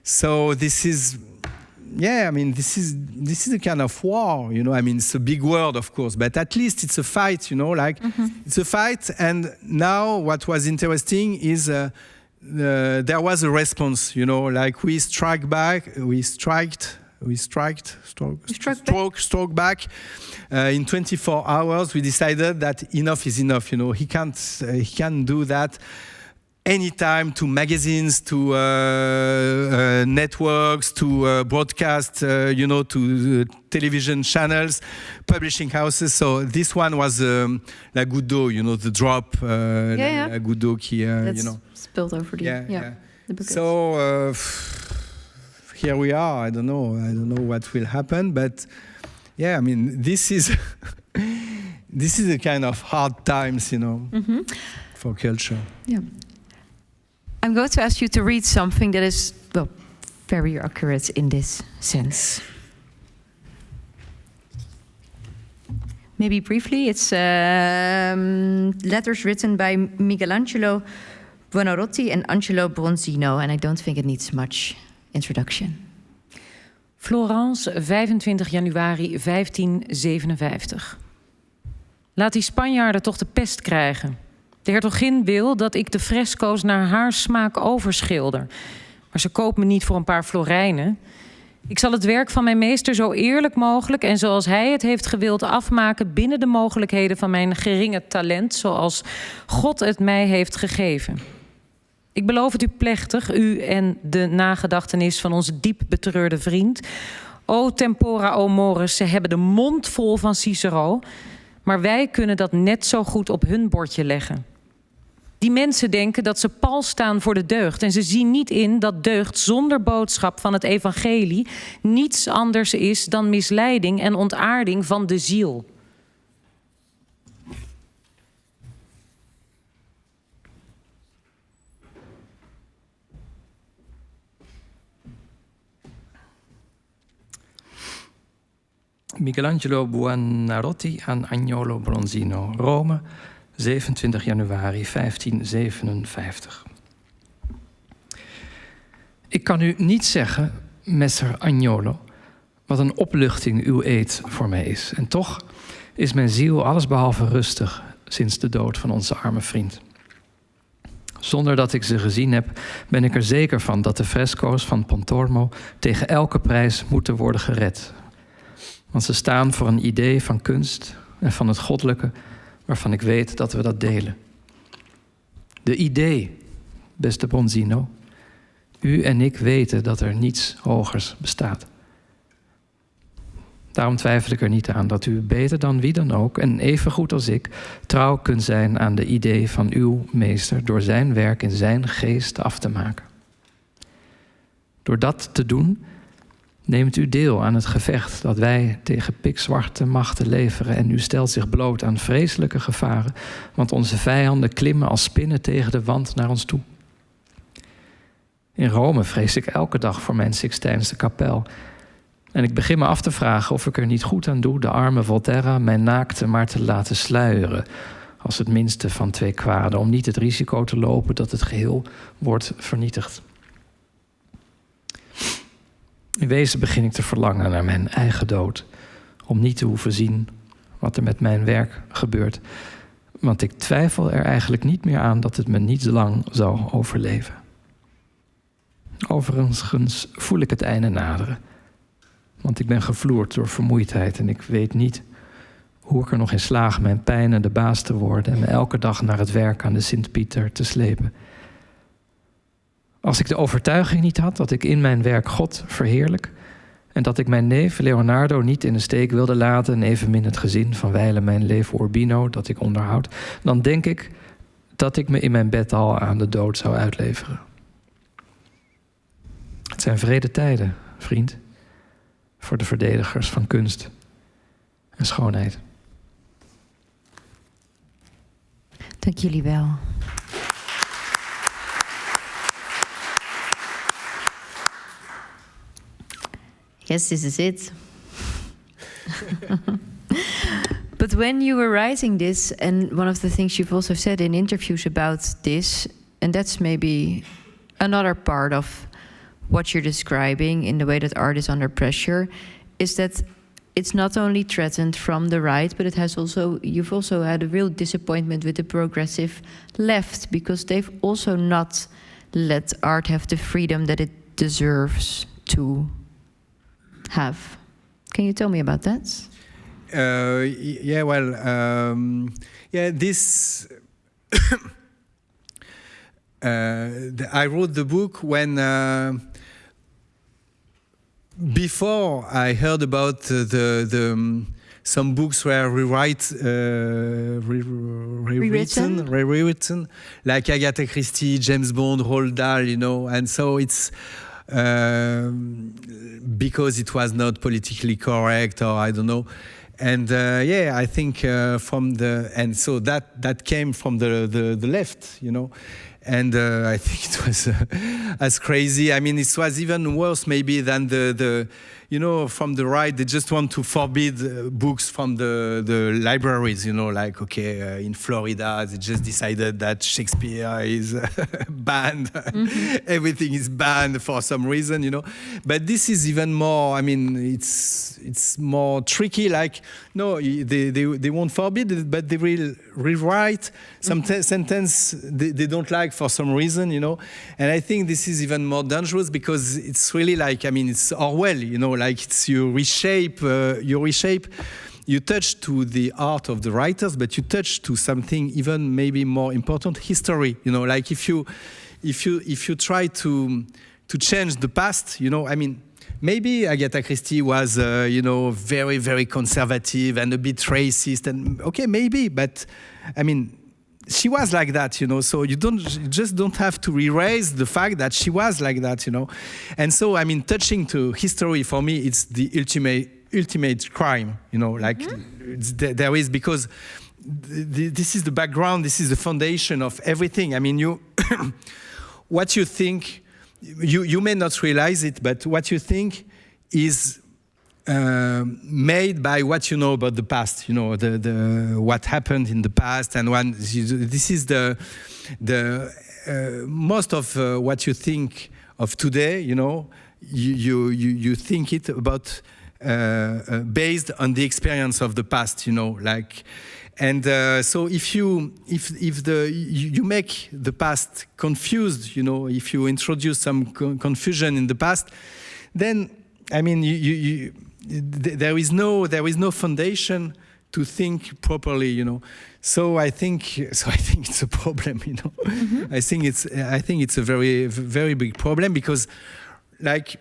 So this is, yeah, I mean, this is a kind of war, you know. I mean, it's a big word, of course, but at least it's a fight, you know. Like it's a fight, and now what was interesting is there was a response, you know. Like we struck back. In 24 hours, we decided that enough is enough. You know, he can't do that. Anytime to magazines, to networks, to broadcast, you know, to television channels, publishing houses. So this one was La Goutte d'eau, you know, the drop, La Goutte d'eau, you know. Spilled over the the so here we are. I don't know what will happen, but yeah, I mean, this is a kind of hard times, you know, for culture. Yeah. I'm going to ask you to read something that is, well, very accurate in this sense. Maybe briefly, it's letters written by Michelangelo Buonarroti and Angelo Bronzino, and I don't think it needs much introduction. Florence, 25 januari 1557. Laat die Spanjaarden toch de pest krijgen. De hertogin wil dat ik de fresco's naar haar smaak overschilder. Maar ze koopt me niet voor een paar florijnen. Ik zal het werk van mijn meester zo eerlijk mogelijk en zoals hij het heeft gewild afmaken binnen de mogelijkheden van mijn geringe talent, zoals God het mij heeft gegeven. Ik beloof het u plechtig, u en de nagedachtenis van onze diep betreurde vriend. O tempora, o mores, ze hebben de mond vol van Cicero, maar wij kunnen dat net zo goed op hun bordje leggen. Die mensen denken dat ze pal staan voor de deugd en ze zien niet in dat deugd zonder boodschap van het evangelie niets anders is dan misleiding en ontaarding van de ziel. Michelangelo Buonarroti aan Agnolo Bronzino, Rome, 27 januari 1557. Ik kan u niet zeggen, messer Agnolo, wat een opluchting uw eed voor mij is. En toch is mijn ziel allesbehalve rustig sinds de dood van onze arme vriend. Zonder dat ik ze gezien heb, ben ik er zeker van dat de fresco's van Pontormo tegen elke prijs moeten worden gered. Want ze staan voor een idee van kunst en van het goddelijke, waarvan ik weet dat we dat delen. De idee, beste Bronzino. U en ik weten dat er niets hogers bestaat. Daarom twijfel ik er niet aan dat u beter dan wie dan ook en even goed als ik trouw kunt zijn aan de idee van uw meester door zijn werk in zijn geest af te maken. Door dat te doen neemt u deel aan het gevecht dat wij tegen pikzwarte machten leveren en u stelt zich bloot aan vreselijke gevaren, want onze vijanden klimmen als spinnen tegen de wand naar ons toe. In Rome vrees ik elke dag voor mijn Sixtijnse kapel. En ik begin me af te vragen of ik er niet goed aan doe de arme Volterra mijn naakte maar te laten sluieren, als het minste van twee kwaden, om niet het risico te lopen dat het geheel wordt vernietigd. In wezen begin ik te verlangen naar mijn eigen dood, om niet te hoeven zien wat er met mijn werk gebeurt. Want ik twijfel er eigenlijk niet meer aan dat het me niet lang zal overleven. Overigens voel ik het einde naderen. Want ik ben gevloerd door vermoeidheid en ik weet niet hoe ik er nog in slaag mijn pijnen de baas te worden en me elke dag naar het werk aan de Sint-Pieter te slepen. Als ik de overtuiging niet had dat ik in mijn werk God verheerlijk en dat ik mijn neef Leonardo niet in de steek wilde laten en evenmin het gezin van wijlen mijn leef Urbino dat ik onderhoud, dan denk ik dat ik me in mijn bed al aan de dood zou uitleveren. Het zijn wrede tijden, vriend, voor de verdedigers van kunst en schoonheid. Dank jullie wel. Yes, this is it. But when you were writing this, and one of the things you've also said in interviews about this, and that's maybe another part of what you're describing in the way that art is under pressure is that it's not only threatened from the right, but you've also had a real disappointment with the progressive left, because they've also not let art have the freedom that it deserves to have. Can you tell me about that? This. I wrote the book when before I heard about some books were rewritten, like Agatha Christie, James Bond, Roald Dahl, you know, and so it's because it was not politically correct, or I don't know. And I think so that came from the left, you know. And I think it was as crazy. I mean, it was even worse maybe than the you know, from the right. They just want to forbid books from the libraries, you know, like, okay, in Florida, they just decided that Shakespeare is banned. Mm-hmm. Everything is banned for some reason, you know. But this is even more, I mean, it's more tricky. Like, no, they won't forbid it, but they will rewrite some sentence they don't like for some reason, you know. And I think this is even more dangerous because it's really like, I mean, it's Orwell, you know, like it's you touch to the art of the writers, but you touch to something even maybe more important, history, you know, like if you try to change the past, you know, I mean, maybe Agatha Christie was, you know, very, very conservative and a bit racist, and okay, maybe, but I mean, she was like that, you know, so you just don't have to erase the fact that she was like that, you know. And so, I mean, touching to history, for me, it's the ultimate crime, you know, like there is, because this is the background, this is the foundation of everything. I mean, you, what you think, you may not realize it, but what you think is made by what you know about the past, you know, the what happened in the past, and when this is the most of what you think of today, you know, you think it about based on the experience of the past, you know, like, and so if you make the past confused, you know, if you introduce some confusion in the past, then I mean there is no foundation to think properly, you know. So I think it's a problem, you know. Mm-hmm. I think it's a very, very big problem, because, like,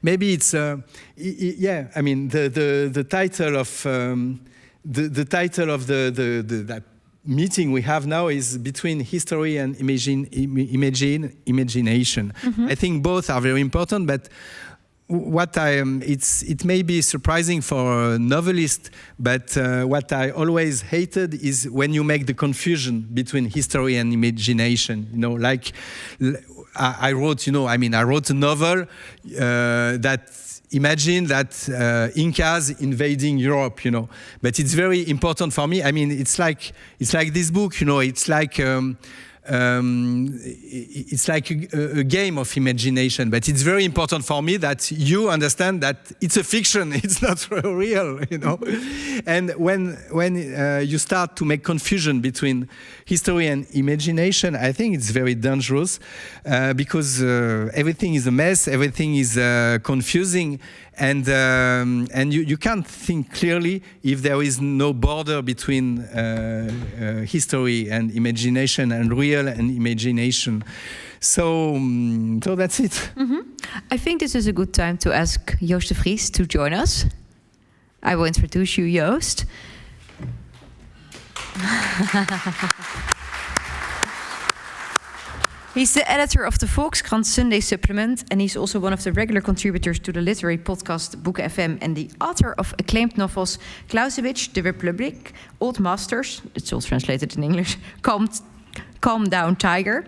maybe it's yeah. I mean, the title of the title of that meeting we have now is Between History and Imagination. Mm-hmm. I think both are very important, but what it may be surprising for a novelist, but what I always hated is when you make the confusion between history and imagination. You know, like I wrote a novel that imagine that Incas invading Europe, you know. But it's very important for me. I mean, it's like this book, you know. It's like a game of imagination, but it's very important for me that you understand that it's a fiction, it's not real, you know. And when you start to make confusion between history and imagination, I think it's very dangerous, because everything is a mess, everything is confusing, and you can't think clearly if there is no border between history and imagination, and real and imagination. So that's it. Mm-hmm. I think this is a good time to ask Joost de Vries to join us. I will introduce you, Joost. He's the editor of the Volkskrant Sunday Supplement, and he's also one of the regular contributors to the literary podcast Boek FM, and the author of acclaimed novels Clausewitz, The Republic, Old Masters, it's all translated in English, Calm Down Tiger.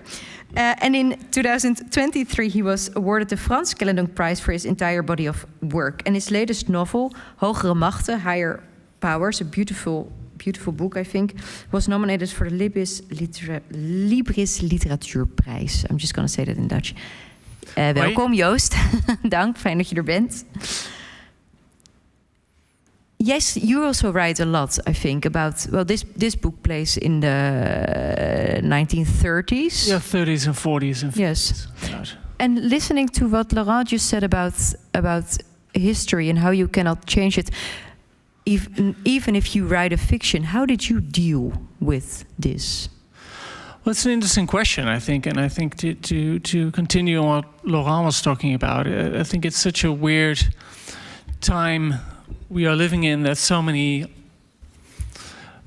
And in 2023, he was awarded the Frans Kellendonk Prize for his entire body of work. And his latest novel, Hogere Machten, Higher Powers, a beautiful beautiful book, I think. Was nominated for the Libris Literatuurprijs. I'm just going to say that in Dutch. Welkom Joost. Dank, fijn dat je er bent. Yes, you also write a lot, I think, about... Well, this book plays in the 1930s. Yeah, 30s and 40s and 50s. Yes. And listening to what Laurent just said about history and how you cannot change it, even if you write a fiction, how did you deal with this? Well, it's an interesting question, I think, and I think to continue on what Laurent was talking about, I think it's such a weird time we are living in, that so many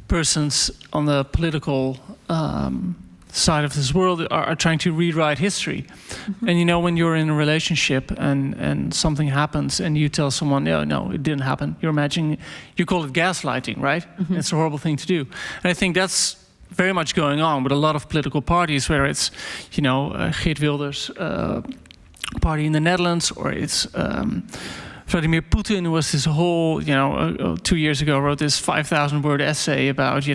persons on the political side of this world are trying to rewrite history. Mm-hmm. And you know, when you're in a relationship and something happens and you tell someone, no, it didn't happen, you're imagining, you call it gaslighting, right? Mm-hmm. It's a horrible thing to do. And I think that's very much going on with a lot of political parties, where it's, Geert Wilders' party in the Netherlands, or it's Vladimir Putin, who was this whole, 2 years ago, wrote this 5,000-word essay about,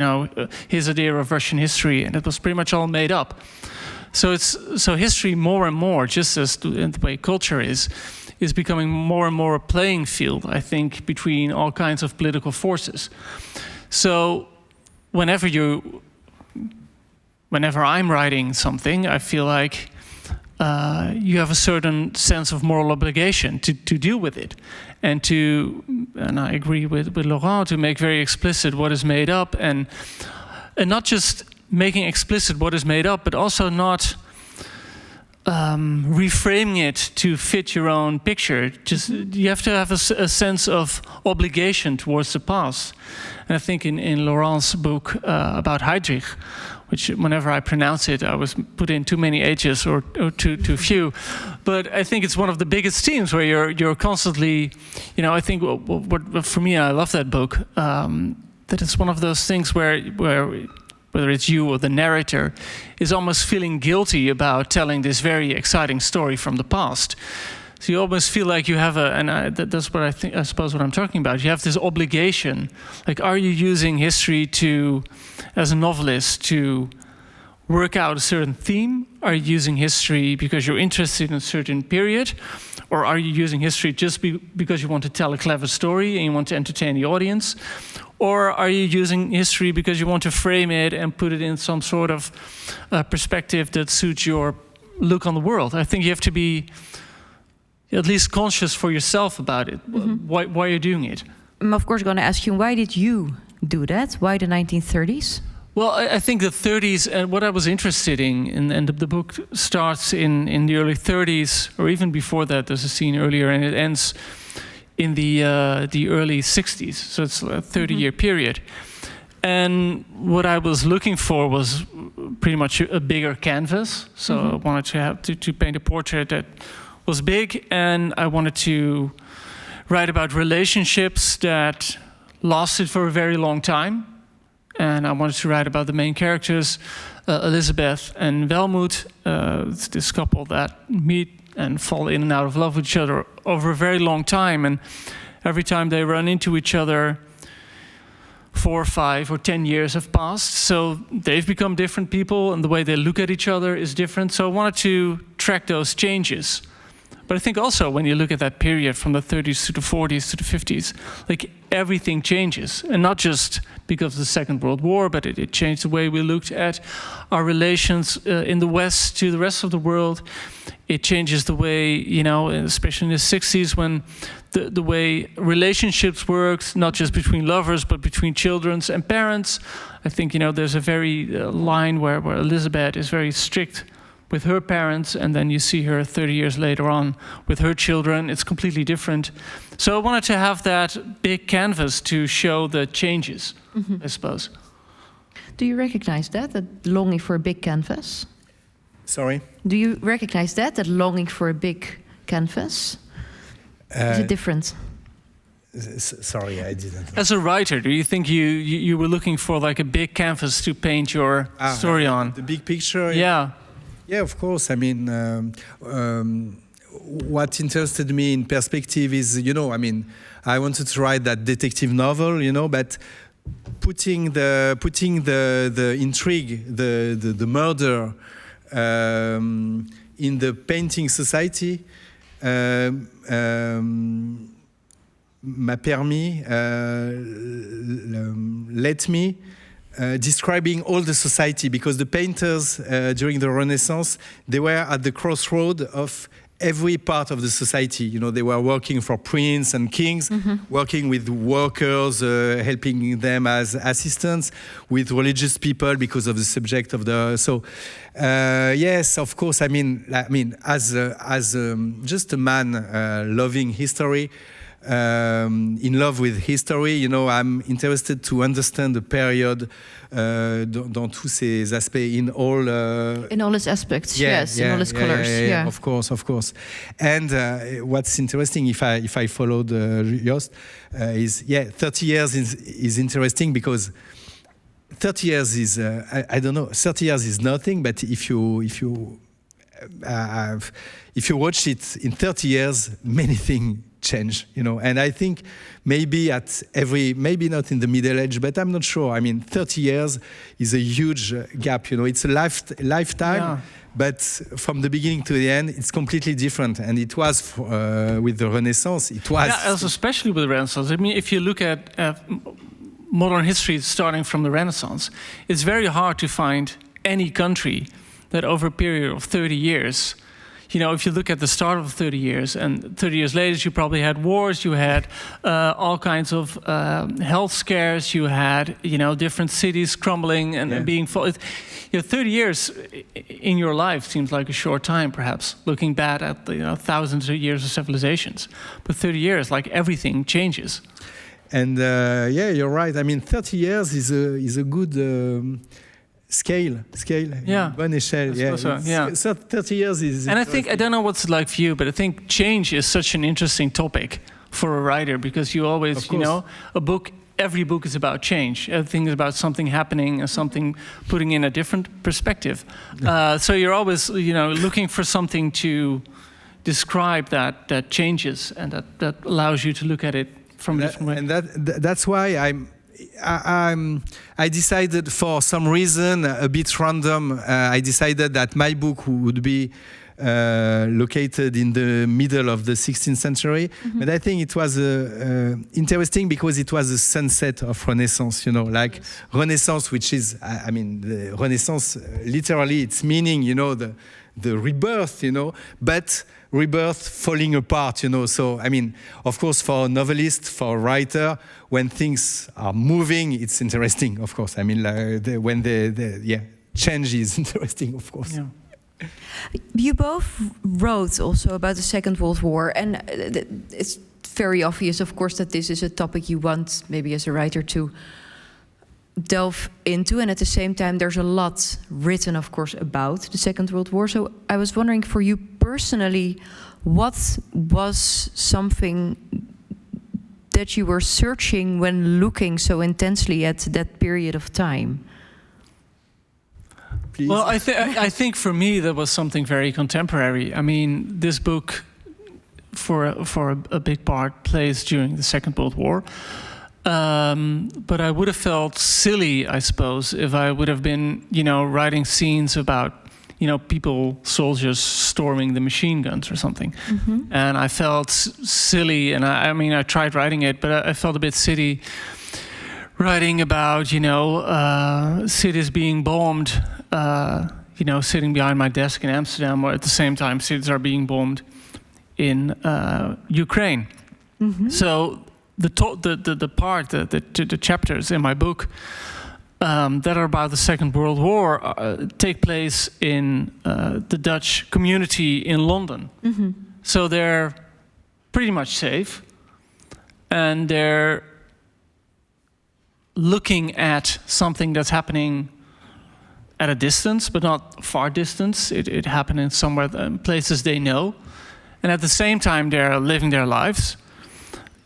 his idea of Russian history, and it was pretty much all made up. So history more and more, just as the way culture is becoming more and more a playing field, I think, between all kinds of political forces. So whenever I'm writing something, I feel like you have a certain sense of moral obligation to deal with it, and I agree with Laurent, to make very explicit what is made up, and not just making explicit what is made up, but also not reframing it to fit your own picture. Just you have to have a sense of obligation towards the past. And I think in Laurent's book about Heydrich, which whenever I pronounce it, I was put in too many H's or too few. But I think it's one of the biggest themes where you're constantly, I think what for me, I love that book, that it's one of those things where whether it's you or the narrator, is almost feeling guilty about telling this very exciting story from the past. So you almost feel like you have that's what I suppose what I'm talking about. You have this obligation. Like, are you using history as a novelist, to work out a certain theme? Are you using history because you're interested in a certain period? Or are you using history just because you want to tell a clever story and you want to entertain the audience? Or are you using history because you want to frame it and put it in some sort of perspective that suits your look on the world? I think you have to be at least conscious for yourself about it, why you're doing it. I'm of course going to ask you, why did you do that? Why the 1930s? Well, I think the 30s, and what I was interested in, and the book starts in the early 30s, or even before that, there's a scene earlier, and it ends in the early 60s, so it's a 30-year period. And what I was looking for was pretty much a bigger canvas, so I wanted to paint a portrait that was big, and I wanted to write about relationships that lasted for a very long time. And I wanted to write about the main characters, Elizabeth and Welmoed. It's this couple that meet and fall in and out of love with each other over a very long time. And every time they run into each other, 4, 5, or 10 years have passed. So they've become different people, and the way they look at each other is different. So I wanted to track those changes. But I think also when you look at that period from the 30s to the 40s to the 50s, like everything changes. And not just because of the Second World War, but it changed the way we looked at our relations in the West to the rest of the world. It changes the way, especially in the 60s, when the way relationships worked, not just between lovers, but between children and parents. I think, there's a very line where Elizabeth is very strict with her parents, and then you see her 30 years later on with her children. It's completely different. So I wanted to have that big canvas to show the changes, I suppose. Do you recognize that longing for a big canvas? Sorry? Do you recognize that longing for a big canvas? Is it different? Sorry, I didn't. As a writer, do you think you were looking for like a big canvas to paint your story on? The big picture? Yeah. Yeah, of course. I mean, what interested me in perspective is, I wanted to write that detective novel, but putting the intrigue, the murder in the painting society m'a permis, let me describing all the society, because the painters during the Renaissance, they were at the crossroad of every part of the society. You know, they were working for princes and kings, working with workers, helping them as assistants, with religious people because of the subject of the. So, yes, of course. I mean, as just a man loving history. In love with history, you know, I'm interested to understand the period dans tous ces aspects, in all its aspects, yes, in all its colors, yeah. Of course. And what's interesting, if I followed Joost, is 30 years is interesting, because 30 years is I don't know, 30 years is nothing, but if you watch it in 30 years, many things change, you know. And I think maybe maybe not in the Middle Age, but I'm not sure. I mean, 30 years is a huge gap, you know. It's a lifetime, but from the beginning to the end, it's completely different. And it was with the Renaissance. It was. Yeah, also especially with the Renaissance. I mean, if you look at modern history starting from the Renaissance, it's very hard to find any country that over a period of 30 years, you know, if you look at the start of 30 years, and 30 years later, you probably had wars, you had all kinds of health scares, you had, you know, different cities crumbling and being full. You know, 30 years in your life seems like a short time, perhaps, looking back at the, you know, thousands of years of civilizations. But 30 years, like, everything changes. And you're right. I mean, 30 years is a good scale. Yeah. Bonne échelle. Yeah. So 30 years is. And I think, I don't know what's like for you, but I think change is such an interesting topic for a writer, because you always, you know, every book is about change. Everything is about something happening and something putting in a different perspective. So you're always, you know, looking for something to describe that changes, and that allows you to look at it from different ways. And that's why I decided, for some reason a bit random, I decided that my book would be located in the middle of the 16th century. But I think it was interesting because it was a sunset of Renaissance, you know, like Renaissance, which is, I mean, the Renaissance, literally its meaning, you know, the rebirth, you know, but rebirth falling apart, you know. So, I mean, of course, for a novelist, for a writer, when things are moving, it's interesting, of course. I mean, when change is interesting, of course. Yeah. You both wrote also about the Second World War, and it's very obvious, of course, that this is a topic you want, maybe as a writer, to delve into, and at the same time there's a lot written, of course, about the Second World War. So I was wondering, for you personally, what was something that you were searching when looking so intensely at that period of time? Please. Well, I think for me that was something very contemporary. I mean, this book, for a big part, plays during the Second World War. But I would have felt silly, I suppose, if I would have been, you know, writing scenes about, you know, soldiers storming the machine guns or something. And I felt silly, and I mean, I tried writing it, but I felt a bit silly writing about, you know, cities being bombed, you know, sitting behind my desk in Amsterdam, or at the same time cities are being bombed in Ukraine. So the chapters in my book that are about the Second World War take place in the Dutch community in London. So they're pretty much safe, and they're looking at something that's happening at a distance, but not far distance. It happened in somewhere, places they know, and at the same time they're living their lives.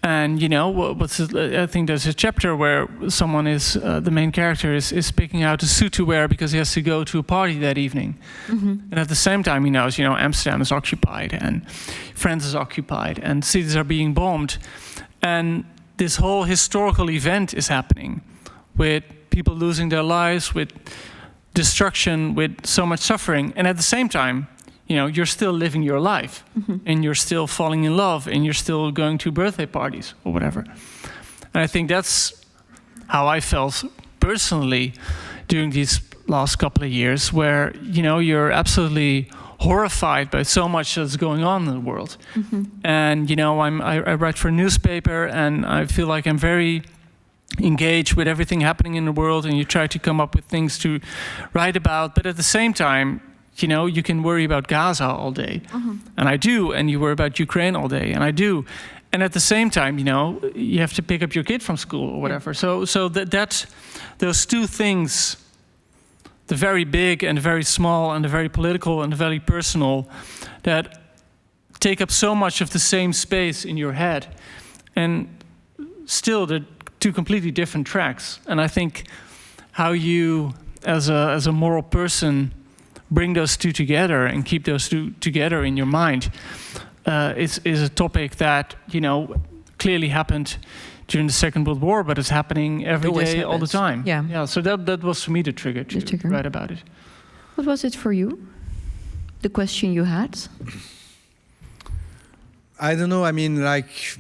And you know, I think there's a chapter where someone is, the main character is picking out a suit to wear because he has to go to a party that evening. And at the same time he knows, you know, Amsterdam is occupied and France is occupied and cities are being bombed. And this whole historical event is happening with people losing their lives, with destruction, with so much suffering. And at the same time, you know, you're still living your life, and you're still falling in love, and you're still going to birthday parties or whatever. And I think that's how I felt personally during these last couple of years, where, you know, you're absolutely horrified by so much that's going on in the world. And, you know, I write for a newspaper, and I feel like I'm very engaged with everything happening in the world, and you try to come up with things to write about. But at the same time, you know, you can worry about Gaza all day, and I do, and you worry about Ukraine all day, and I do. And at the same time, you know, you have to pick up your kid from school or whatever. So that those two things, the very big and the very small, and the very political and the very personal, that take up so much of the same space in your head. And still, they're two completely different tracks. And I think how you, as a moral person, bring those two together and keep those two together in your mind is a topic that, you know, clearly happened during the Second World War, but it's happening every day, all the time. Yeah. So that was for me the trigger to write about it. What was it for you? The question you had? I don't know. I mean, like,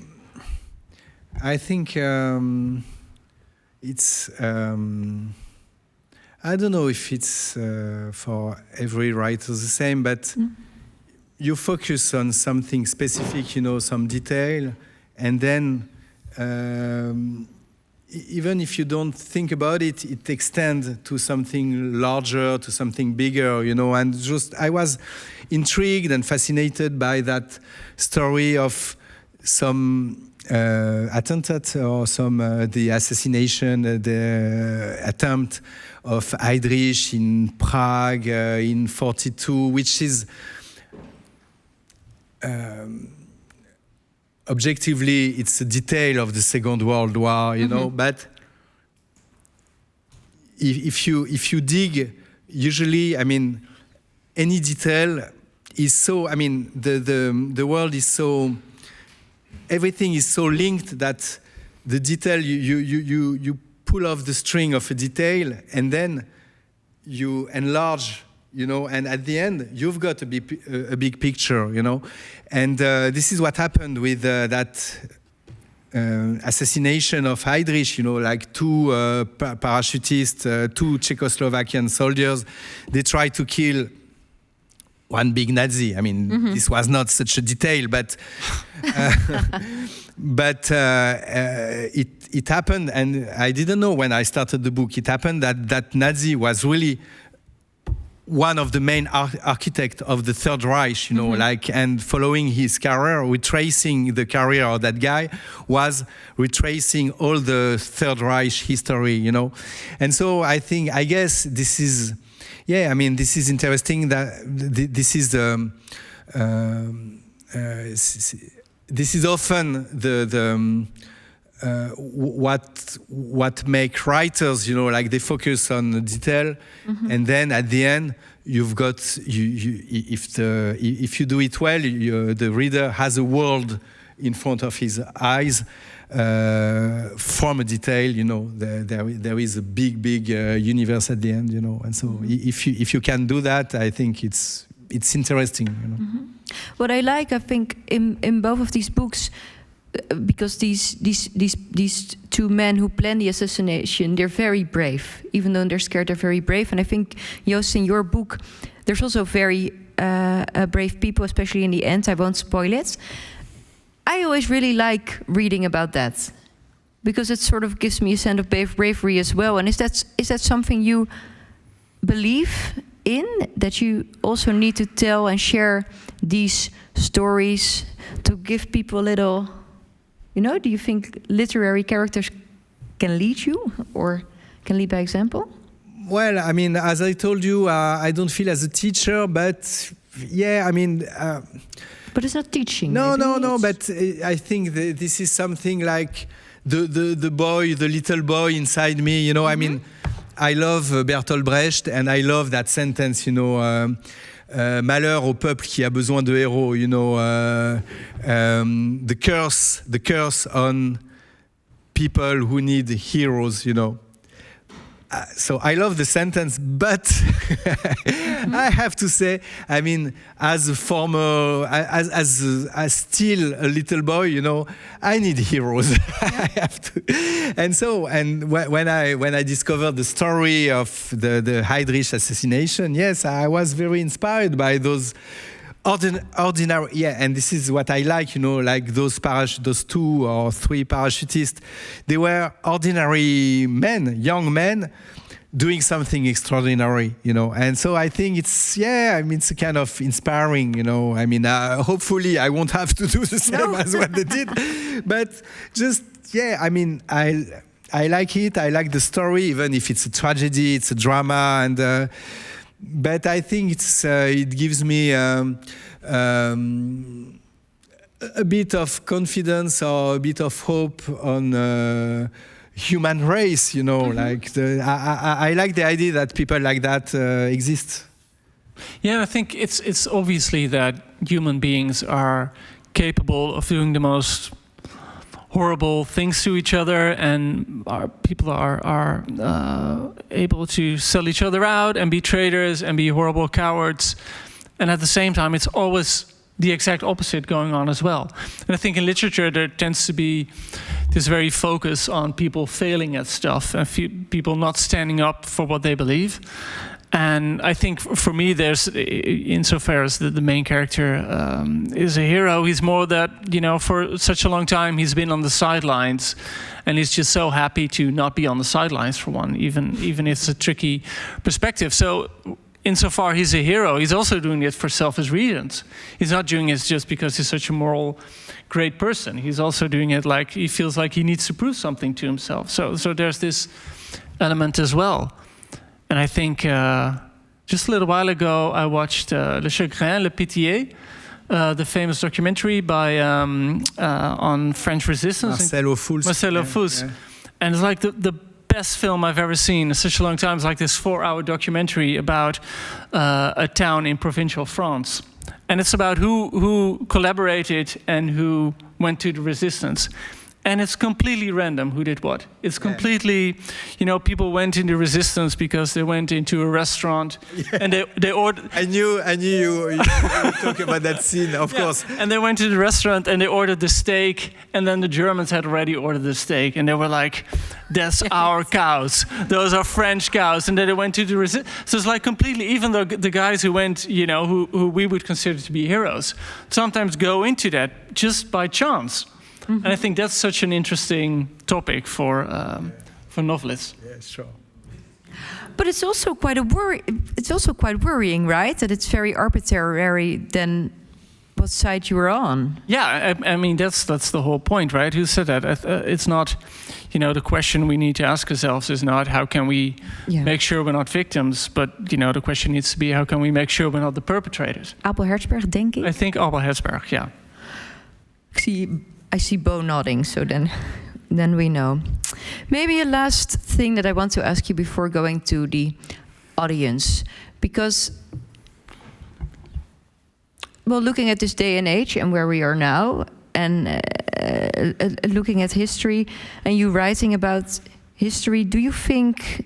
I think it's. I don't know if it's for every writer the same, but you focus on something specific, you know, some detail, and then even if you don't think about it, it extends to something larger, to something bigger, you know. And just I was intrigued and fascinated by that story of some attempt or some the assassination, the attempt of HHhH in Prague in 1942, which is objectively, it's a detail of the Second World War, you know. But if you dig, usually, I mean, any detail is so. I mean, the world is so. Everything is so linked that the detail you pull off the string of a detail, and then you enlarge, you know, and at the end you've got a big picture, you know. And this is what happened with that assassination of HHhH, you know, like two parachutists, two Czechoslovakian soldiers. They tried to kill one big Nazi. I mean, this was not such a detail, but it happened, and I didn't know when I started the book. It happened that Nazi was really one of the main architects of the Third Reich, you know, like, and following his career, retracing the career of that guy was retracing all the Third Reich history, you know. And so I guess this is, yeah, I mean, this is interesting that this is this is often what make writers, you know, like they focus on the detail, and then at the end you've got if you do it well, the reader has a world in front of his eyes from a detail, you know. There is a big universe at the end, you know, and so if you can do that, I think it's interesting, you know. What I like, I think, in both of these books, because these two men who plan the assassination, they're very brave. Even though they're scared, they're very brave. And I think, Joost, in your book, there's also very brave people, especially in the end. I won't spoil it. I always really like reading about that, because it sort of gives me a sense of bravery as well. And is that something you believe in, that you also need to tell and share these stories to give people a little, you know, do you think literary characters can lead you or can lead by example? Well, I mean, as I told you, I don't feel as a teacher, but yeah, I mean... but it's not teaching. No, but I think this is something like the little boy inside me, you know, I mean, I love Bertolt Brecht, and I love that sentence, you know, malheur au peuple qui a besoin de héros, you know, the curse on people who need heroes, you know. so I love the sentence, but I have to say, I mean, as a former, as still a little boy, you know, I need heroes. I have to, and so, and when I discovered the story of the Heydrich assassination, yes, I was very inspired by those ordinary, yeah, and this is what I like, you know, like those 2 or 3 parachutists. They were ordinary men, young men, doing something extraordinary, you know. And so I think it's, yeah, I mean, it's kind of inspiring, you know. I mean, hopefully I won't have to do the same as what they did, but just, yeah, I mean, I like it. I like the story, even if it's a tragedy, it's a drama, and. But I think it gives me a bit of confidence or a bit of hope on human race, you know. Like I like the idea that people like that exist. Yeah, I think it's obviously that human beings are capable of doing the most horrible things to each other, and people are able to sell each other out and be traitors and be horrible cowards. And at the same time, it's always the exact opposite going on as well. And I think in literature, there tends to be this very focus on people failing at stuff and people not standing up for what they believe. And I think for me, there's, insofar as the main character is a hero, he's more that, you know, for such a long time, he's been on the sidelines, and he's just so happy to not be on the sidelines for one, even if it's a tricky perspective. So insofar he's a hero, he's also doing it for selfish reasons. He's not doing it just because he's such a moral, great person. He's also doing it like he feels like he needs to prove something to himself. So there's this element as well. And I think just a little while ago, I watched Le Chagrin, Le Pitié, the famous documentary by on French resistance. Marcel Aufus. Yeah. And it's like the best film I've ever seen in such a long time. It's like this 4-hour documentary about a town in provincial France. And it's about who collaborated and who went to the resistance. And it's completely random who did what. It's completely, you know, people went into resistance because they went into a restaurant and they ordered. I knew you were talking about that scene, of course. And they went to the restaurant and they ordered the steak, and then the Germans had already ordered the steak, and they were like, "That's our cows. Those are French cows." And then they went to the resistance. So it's like completely. Even though the guys who went, you know, who we would consider to be heroes, sometimes go into that just by chance. And I think that's such an interesting topic for novelists. Yeah, sure. But it's also quite quite worrying, right? That it's very arbitrary then what side you were on. Yeah, I mean that's the whole point, right? Who said that? It's not, you know, the question we need to ask ourselves is not how can we make sure we're not victims, but you know the question needs to be how can we make sure we're not the perpetrators. Abel Herzberg, denk ik. I think Abel Herzberg, yeah. I see Bo nodding, so then we know. Maybe a last thing that I want to ask you before going to the audience, because, well, looking at this day and age and where we are now, and looking at history, and you writing about history, do you think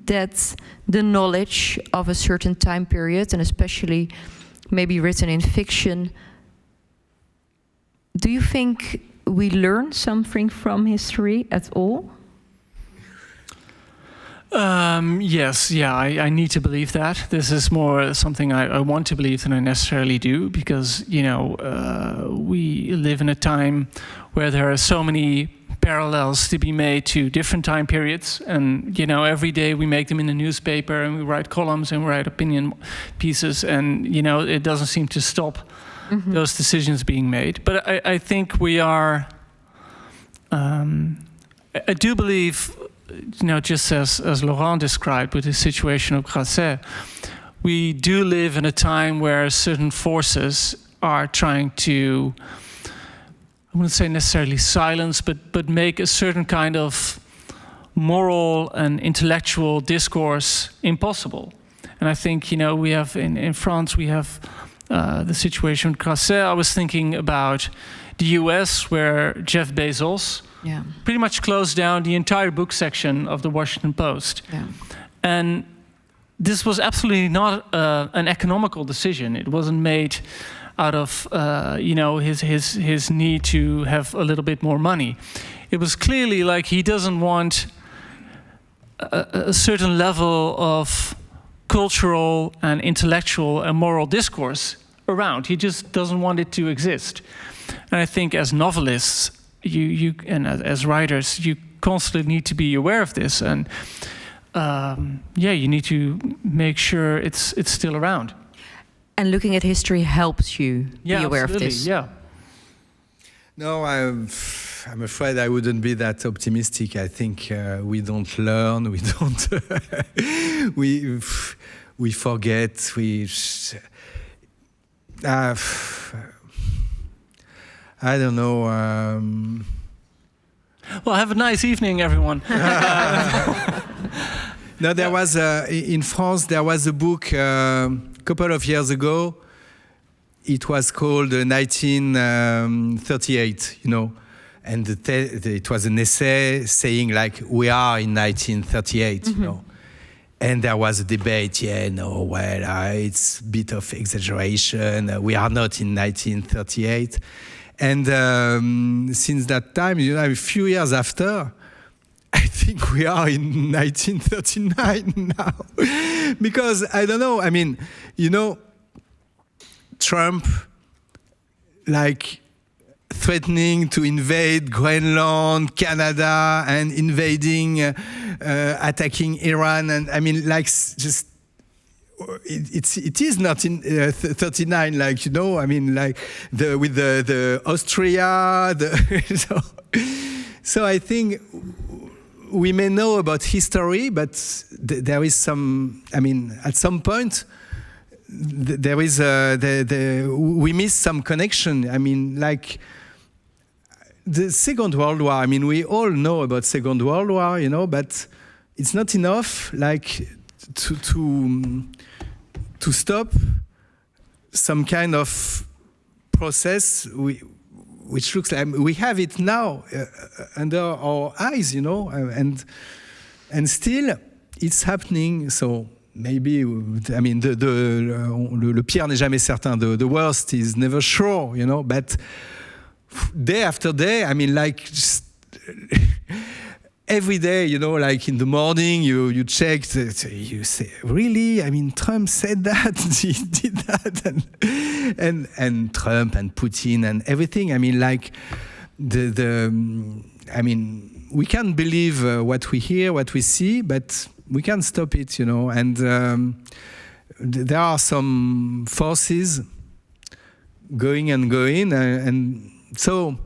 that the knowledge of a certain time period, and especially maybe written in fiction, do you think we learn something from history at all? Yes, I need to believe that. This is more something I want to believe than I necessarily do, because, you know, we live in a time where there are so many parallels to be made to different time periods. And, you know, every day we make them in the newspaper and we write columns and we write opinion pieces. And, you know, it doesn't seem to stop those decisions being made. But I think we are, I do believe, you know, just as Laurent described with the situation of Grasset, we do live in a time where certain forces are trying to, I wouldn't say necessarily silence, but make a certain kind of moral and intellectual discourse impossible. And I think, you know, we have in France, we have the situation with Grasset, I was thinking about the US, where Jeff Bezos pretty much closed down the entire book section of the Washington Post. Yeah. And this was absolutely not an economical decision. It wasn't made out of his need to have a little bit more money. It was clearly like he doesn't want a certain level of cultural and intellectual and moral discourse around. He just doesn't want it to exist. And I think as novelists, you and as writers, you constantly need to be aware of this. And you need to make sure it's still around. And looking at history helps you be aware of this. Yeah. No, I'm afraid I wouldn't be that optimistic. I think we don't learn, we don't, we forget, I don't know. Well, have a nice evening, everyone. No, there was in France. There was a book a couple of years ago. It was called 1938. And it was an essay saying like we are in 1938. And there was a debate. It's a bit of exaggeration. We are not in 1938. And since that time, a few years after, I think we are in 1939 now. Because, I don't know, Trump, threatening to invade Greenland, Canada, and invading, attacking Iran. And, it is not in 39, with the Austria. So I think we may know about history, but there is some. At some point, there is we miss some connection. The Second World War. We all know about Second World War, but it's not enough, to stop some kind of process which looks like we have it now under our eyes, and still it's happening. So maybe, le pire n'est jamais certain. The worst is never sure, but day after day, just every day, in the morning, you check, you say, really? Trump said that, he did that, and Trump and Putin and everything. We can't believe what we hear, what we see, but we can't stop it, And there are some forces going, and so,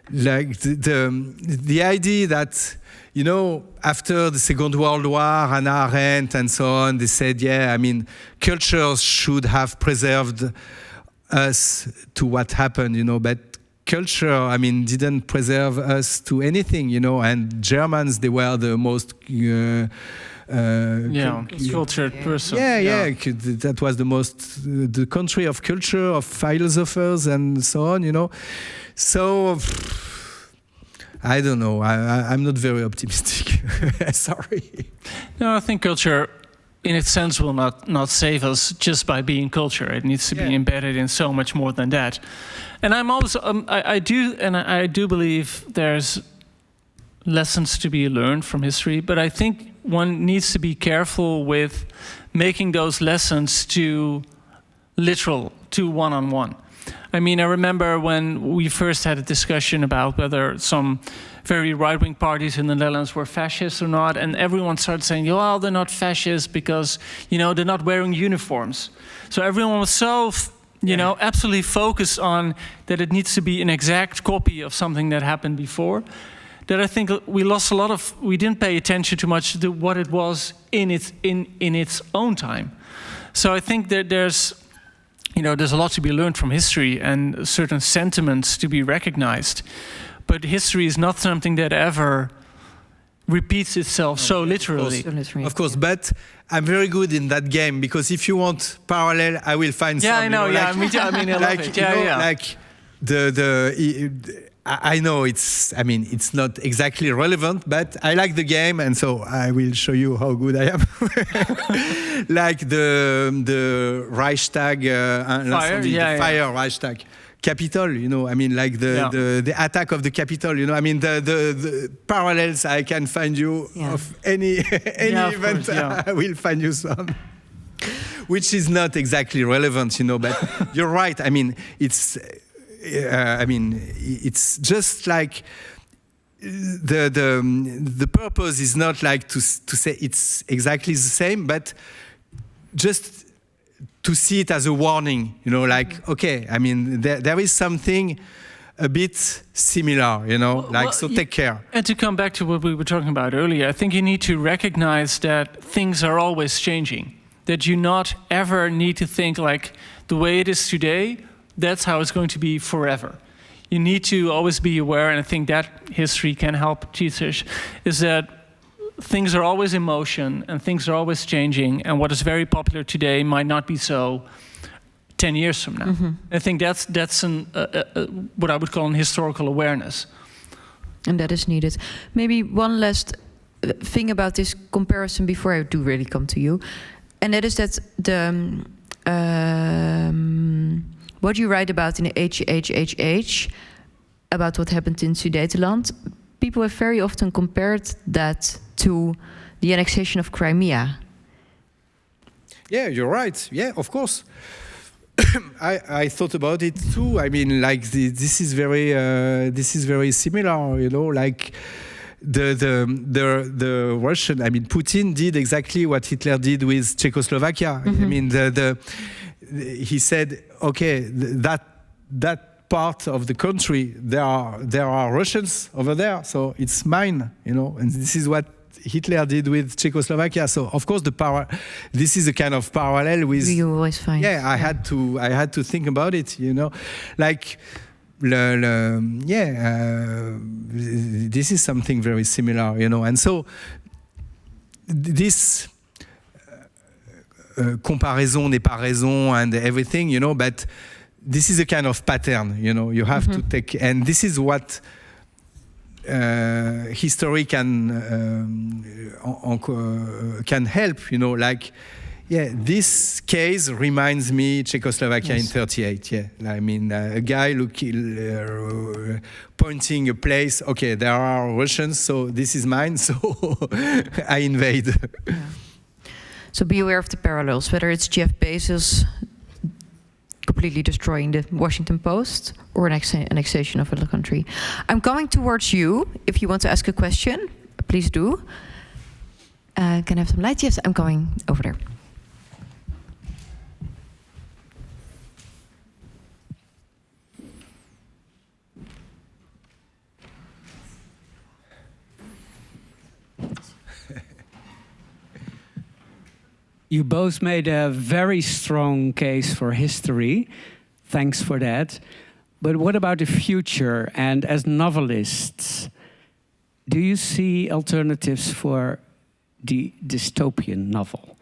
the idea that, after the Second World War, Hannah Arendt and so on, they said, cultures should have preserved us to what happened, but culture, didn't preserve us to anything, and Germans, they were the most cultured person. That was the country of culture, of philosophers and so on, So, I don't know. I'm not very optimistic. Sorry. No, I think culture, in its sense, will not save us just by being culture. It needs to be embedded in so much more than that. And I'm always, I do believe there's lessons to be learned from history, but I think one needs to be careful with making those lessons too literal, too one-on-one. I remember when we first had a discussion about whether some very right-wing parties in the Netherlands were fascist or not, and everyone started saying, well, they're not fascist because, they're not wearing uniforms. So everyone was so, absolutely focused on that it needs to be an exact copy of something that happened before, that I think we lost we didn't pay attention too much to what it was in its own time. So I think that there's a lot to be learned from history and certain sentiments to be recognized. But history is not something that ever repeats itself so literally. Of course, but I'm very good in that game because if you want parallel, I will find some. Yeah, I know. Like, me too. I mean, I love it. Yeah. Like I know it's not exactly relevant, but I like the game, and so I will show you how good I am. Like the Reichstag, fire Reichstag. Capitol, like the attack of the Capitol, the parallels I can find you of any event, I will find you some. Which is not exactly relevant, but you're right. It's just like the purpose is not like to say it's exactly the same, but just to see it as a warning, like, okay, there is something a bit similar, so take care. And to come back to what we were talking about earlier, I think you need to recognize that things are always changing, that you not ever need to think like the way it is today, that's how it's going to be forever. You need to always be aware, and I think that history can help teachers, is that things are always in motion and things are always changing, and what is very popular today might not be so 10 years from now. Mm-hmm. I think that's what I would call an historical awareness. And that is needed. Maybe one last thing about this comparison before I do really come to you, and that is that what you write about in the HHhH, about what happened in Sudetenland, people have very often compared that to the annexation of Crimea. Yeah, you're right. Yeah, of course. I thought about it too. This is very similar. Like the Russian. Putin did exactly what Hitler did with Czechoslovakia. Mm-hmm. He said, okay, that part of the country, there are Russians over there, so it's mine, and this is what Hitler did with Czechoslovakia. So of course this is a kind of parallel with. You always find. Yeah, I had to think about it, like. This is something very similar, and so this comparaison n'est pas raison and everything, but this is a kind of pattern, you have to take, and this is what history can help, like, this case reminds me Czechoslovakia in 1938. A guy pointing a place. Okay, there are Russians, so this is mine. So I invade. Yeah. So be aware of the parallels. Whether it's Jeff Bezos completely destroying the Washington Post or an annexation of a country. I'm coming towards you. If you want to ask a question, please do. Can I have some lights? Yes, I'm coming over there. You both made a very strong case for history. Thanks for that. But what about the future? And as novelists, do you see alternatives for the dystopian novel?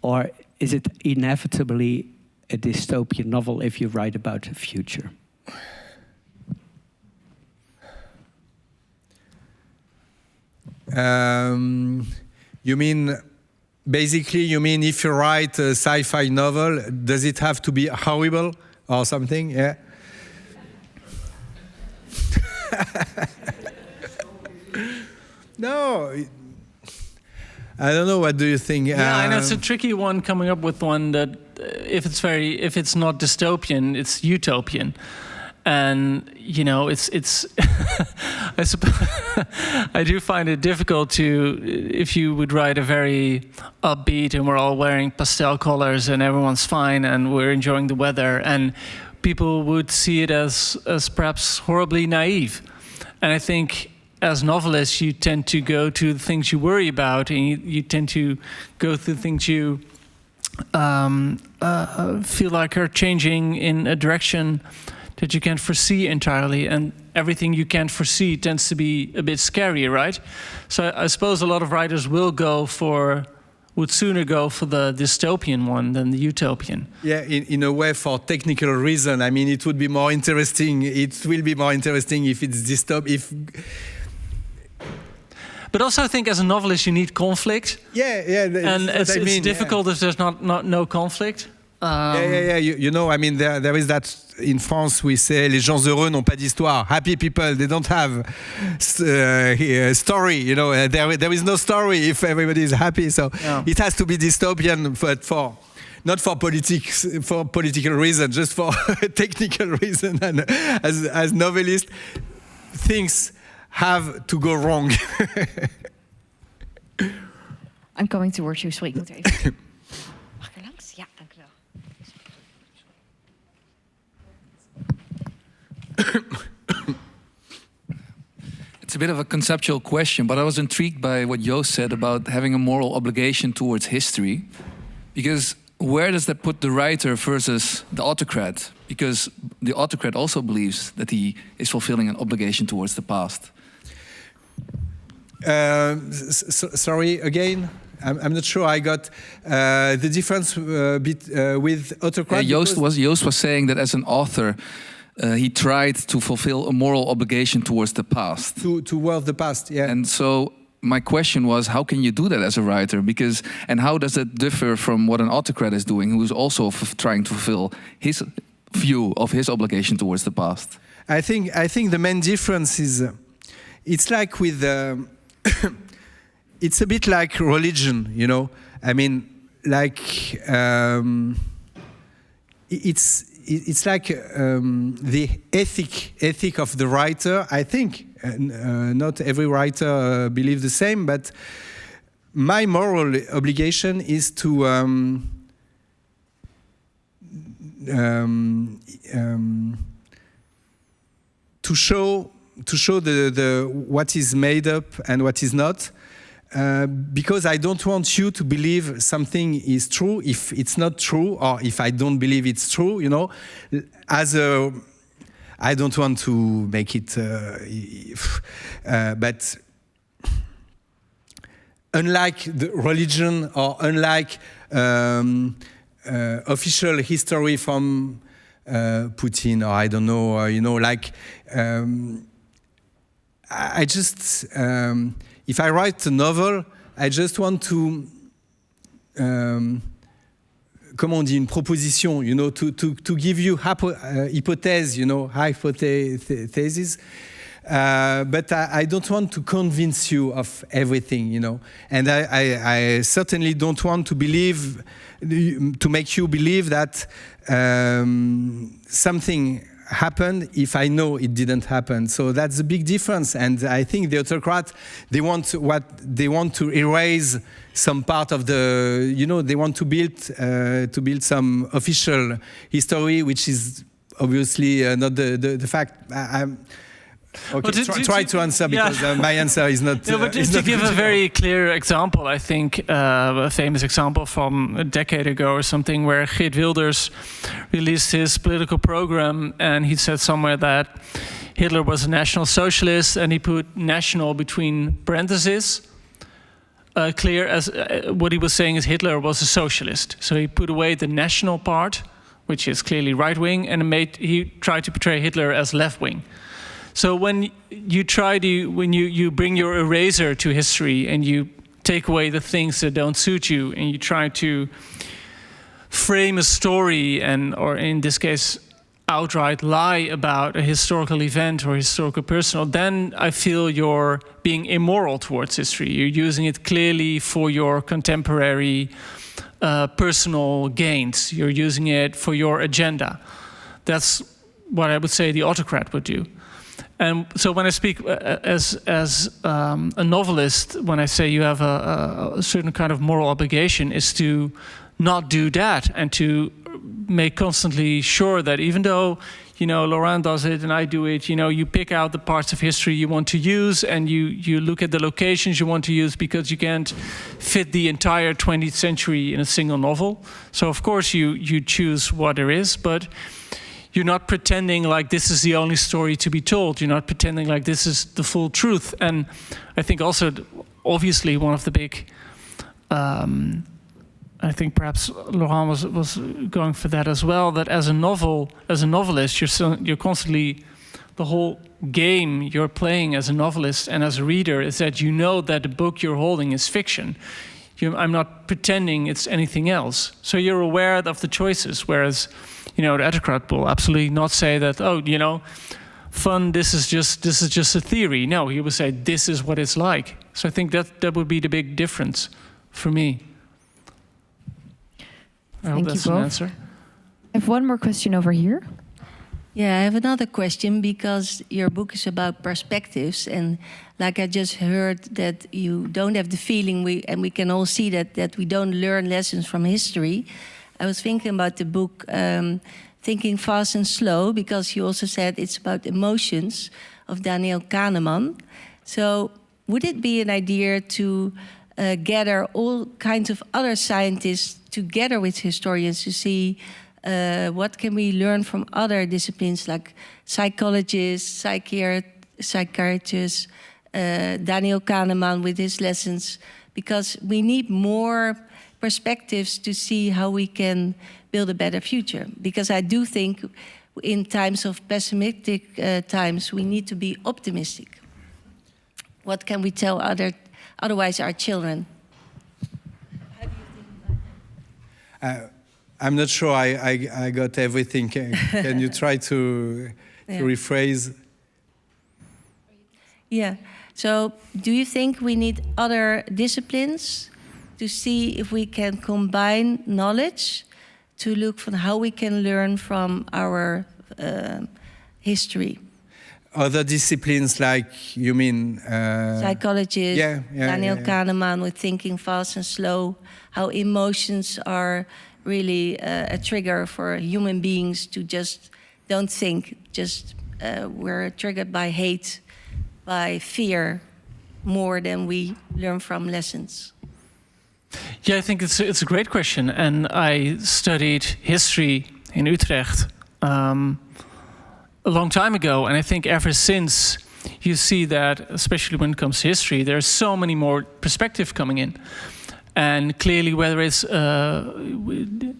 Or is it inevitably a dystopian novel if you write about the future? You mean... Basically, you mean if you write a sci-fi novel, does it have to be horrible or something? Yeah. No, I don't know. What do you think? Yeah, and it's a tricky one coming up with one that if it's not dystopian, it's utopian. And it's I suppose I do find it difficult to, if you would write a very upbeat and we're all wearing pastel colors and everyone's fine and we're enjoying the weather, and people would see it as perhaps horribly naive. And I think as novelists you tend to go to the things you worry about, and you tend to go through things you feel like are changing in a direction that you can't foresee entirely, and everything you can't foresee tends to be a bit scary, right? So I suppose a lot of writers would sooner go for the dystopian one than the utopian. Yeah, in a way, for technical reason. I mean, it would be more interesting. It will be more interesting if it's dystopian. But also, I think as a novelist, you need conflict. Yeah, and it's difficult if there's no conflict. You know, I mean, there is that in France we say les gens heureux n'ont pas d'histoire. Happy people, they don't have story. You know, there is no story if everybody is happy. So it has to be dystopian, but not for political reason, just for technical reason. And as novelists, things have to go wrong. I'm coming towards you. Sorry, ik moet even. Mag ik er langs? Ja, dank u wel. It's a bit of a conceptual question, but I was intrigued by what Joost said about having a moral obligation towards history. Because where does that put the writer versus the autocrat? Because the autocrat also believes that he is fulfilling an obligation towards the past. Sorry, again? I'm not sure I got the difference with autocrat. Joost was saying that as an author, he tried to fulfill a moral obligation towards the past. Towards the past, yeah. And so my question was, how can you do that as a writer? And how does that differ from what an autocrat is doing, who is also trying to fulfill his view of his obligation towards the past? I think the main difference is, it's like with, it's a bit like religion, you know. I mean, like it's like the ethic of the writer. I think not every writer believes the same, but my moral obligation is to show the what is made up and what is not. Because I don't want you to believe something is true if it's not true, or if I don't believe it's true, you know. I don't want to make it, but unlike the religion or unlike official history from Putin, or I don't know, you know, like I just. If I write a novel, I just want to, comment on dit, une proposition, you know, to give you hypotheses, you know, hypotheses. But I don't want to convince you of everything, you know. And I certainly don't want to make you believe that something happened if I know it didn't happen. So that's a big difference. And I think the autocrat, they want to erase some part of the, you know, they want to build some official history, which is obviously not the fact. Okay, try to answer, because my answer is not. But just to give a very clear example, I think a famous example from a decade ago or something, where Geert Wilders released his political program, and he said somewhere that Hitler was a National Socialist, and he put national between parentheses. Clear as what he was saying is Hitler was a socialist. So he put away the national part, which is clearly right wing, and he tried to portray Hitler as left wing. So when you you bring your eraser to history and you take away the things that don't suit you, and you try to frame a story or in this case outright lie about a historical event or historical person, then I feel you're being immoral towards history. You're using it clearly for your contemporary personal gains. You're using it for your agenda. That's what I would say the autocrat would do. And so when I speak as a novelist, when I say you have a certain kind of moral obligation, is to not do that, and to make constantly sure that even though, you know, Laurent does it and I do it, you know, you pick out the parts of history you want to use, and you look at the locations you want to use, because you can't fit the entire 20th century in a single novel. So of course you choose what there is, but you're not pretending like this is the only story to be told. You're not pretending like this is the full truth. And I think also, obviously, one of the big, I think perhaps Laurent was going for that as well, that as a novelist, you're constantly, the whole game you're playing as a novelist and as a reader is that you know that the book you're holding is fiction. I'm not pretending it's anything else. So you're aware of the choices, whereas, the autocrat will absolutely not say that, fun, this is just a theory. No, he would say, this is what it's like. So I think that would be the big difference for me. I hope that's an answer. I have one more question over here. Yeah, I have another question, because your book is about perspectives, and like I just heard that you don't have the feeling, we can all see that we don't learn lessons from history. I was thinking about the book Thinking Fast and Slow, because you also said it's about emotions of Daniel Kahneman. So would it be an idea to gather all kinds of other scientists together with historians to see what can we learn from other disciplines like psychologists, psychiatrists, Daniel Kahneman with his lessons, because we need more perspectives to see how we can build a better future. Because I do think in times of pessimistic times, we need to be optimistic. What can we tell otherwise our children? How do you think about that? I'm not sure I got everything. Can you try to rephrase? Yeah. So do you think we need other disciplines to see if we can combine knowledge to look for how we can learn from our history? Other disciplines, like, you mean? Psychologists, Daniel Kahneman with Thinking Fast and Slow, how emotions are really a trigger for human beings to just don't think, just we're triggered by hate, by fear, more than we learn from lessons. Yeah, I think it's a great question. And I studied history in Utrecht a long time ago. And I think ever since, you see that, especially when it comes to history, there's so many more perspectives coming in. And clearly, whether it's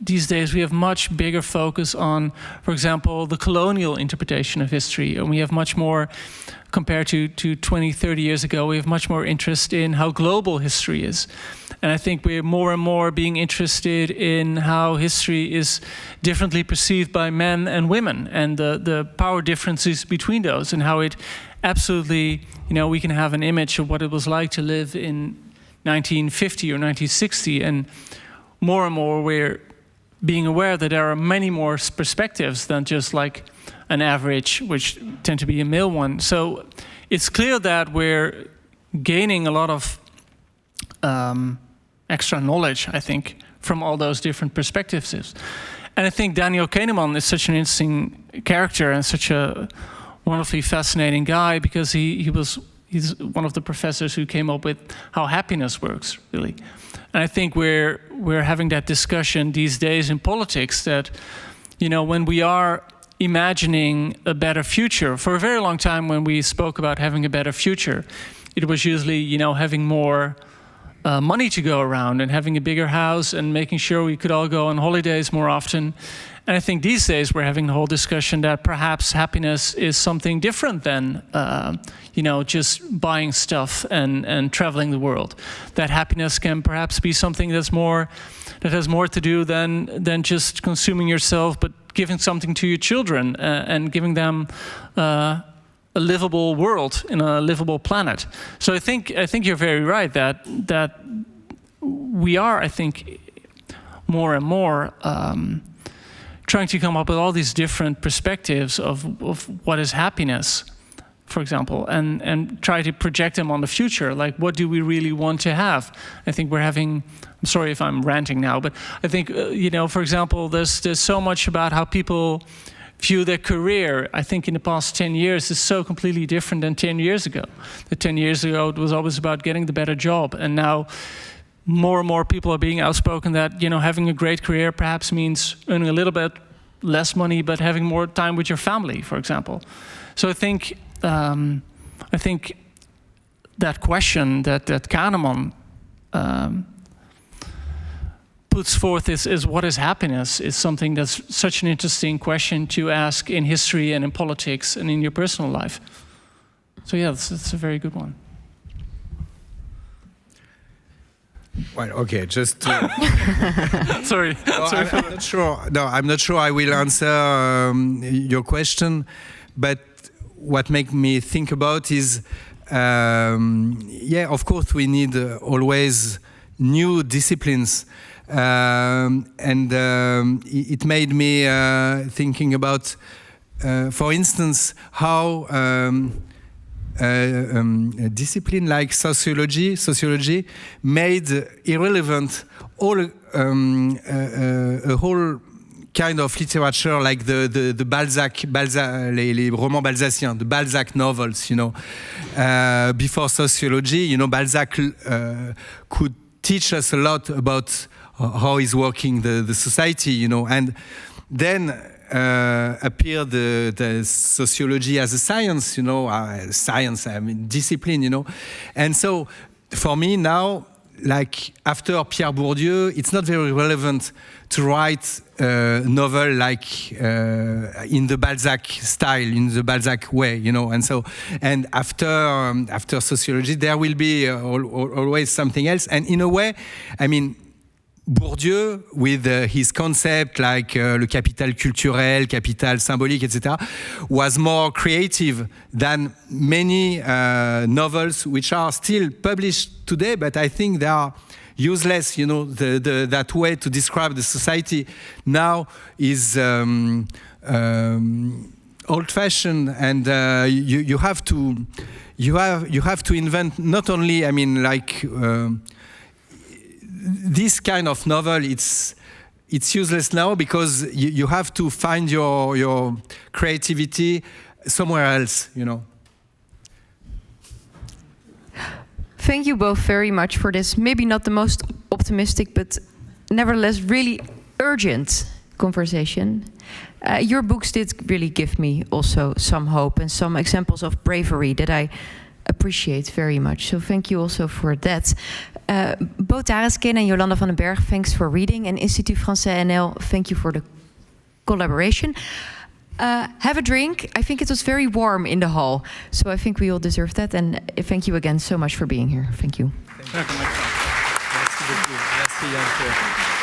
these days, we have much bigger focus on, for example, the colonial interpretation of history. And we have much more, compared to 20, 30 years ago, we have much more interest in how global history is. And I think we're more and more being interested in how history is differently perceived by men and women, and the power differences between those, and how it absolutely, we can have an image of what it was like to live in 1950 or 1960, and more we're being aware that there are many more perspectives than just like an average, which tend to be a male one. So it's clear that we're gaining a lot of extra knowledge, I think, from all those different perspectives. And I think Daniel Kahneman is such an interesting character and such a wonderfully fascinating guy, because he's one of the professors who came up with how happiness works, really. And I think we're having that discussion these days in politics that, when we are imagining a better future, for a very long time when we spoke about having a better future, it was usually, having more money to go around and having a bigger house and making sure we could all go on holidays more often. And I think these days we're having the whole discussion that perhaps happiness is something different than, just buying stuff and traveling the world. That happiness can perhaps be something that has more to do than just consuming yourself, but giving something to your children and giving them a livable world in a livable planet. So I think you're very right that we are, I think, more and more trying to come up with all these different perspectives of what is happiness, for example, and try to project them on the future. Like, what do we really want to have? I think we're having, I'm sorry if I'm ranting now, but I think, for example, there's so much about how people view their career. I think in the past 10 years is so completely different than 10 years ago. That 10 years ago, it was always about getting the better job. And now more and more people are being outspoken that, having a great career perhaps means earning a little bit less money but having more time with your family, for example. So I think that question that Kahneman puts forth is what is happiness, is something that's such an interesting question to ask in history and in politics and in your personal life. So yeah, it's a very good one. Well, okay, just to Sorry. I'm not sure. No, I'm not sure I will answer your question, but what makes me think about is, yeah, of course we need always new disciplines, and it made me thinking about, for instance, how a discipline like sociology made irrelevant all a whole kind of literature like the Balzac, les romans balzaciens, the Balzac novels, you know. Before sociology, you know, Balzac could teach us a lot about how is working the society, you know, and then appeared the sociology as a science, you know, science, I mean, discipline, you know. And so for me now, like after Pierre Bourdieu, it's not very relevant to write a novel like in the Balzac style, in the Balzac way, you know. And so, and after sociology, there will be always something else. And in a way, I mean, Bourdieu, with his concept like le capital culturel, capital symbolique, etc., was more creative than many novels which are still published today, but I think they are useless. You know, that way to describe the society now is old-fashioned, and you have to invent not only, I mean, like. This kind of novel, it's useless now because you have to find your creativity somewhere else, you know. Thank you both very much for this, maybe not the most optimistic, but nevertheless really urgent conversation. Your books did really give me also some hope and some examples of bravery that I appreciate very much. So thank you also for that. Bo Tareskin and Jolanda van den Berg, thanks for reading. And Institut Français NL, thank you for the collaboration. Have a drink. I think it was very warm in the hall. So I think we all deserve that. And thank you again so much for being here. Thank you. Merci beaucoup. Merci, Jan.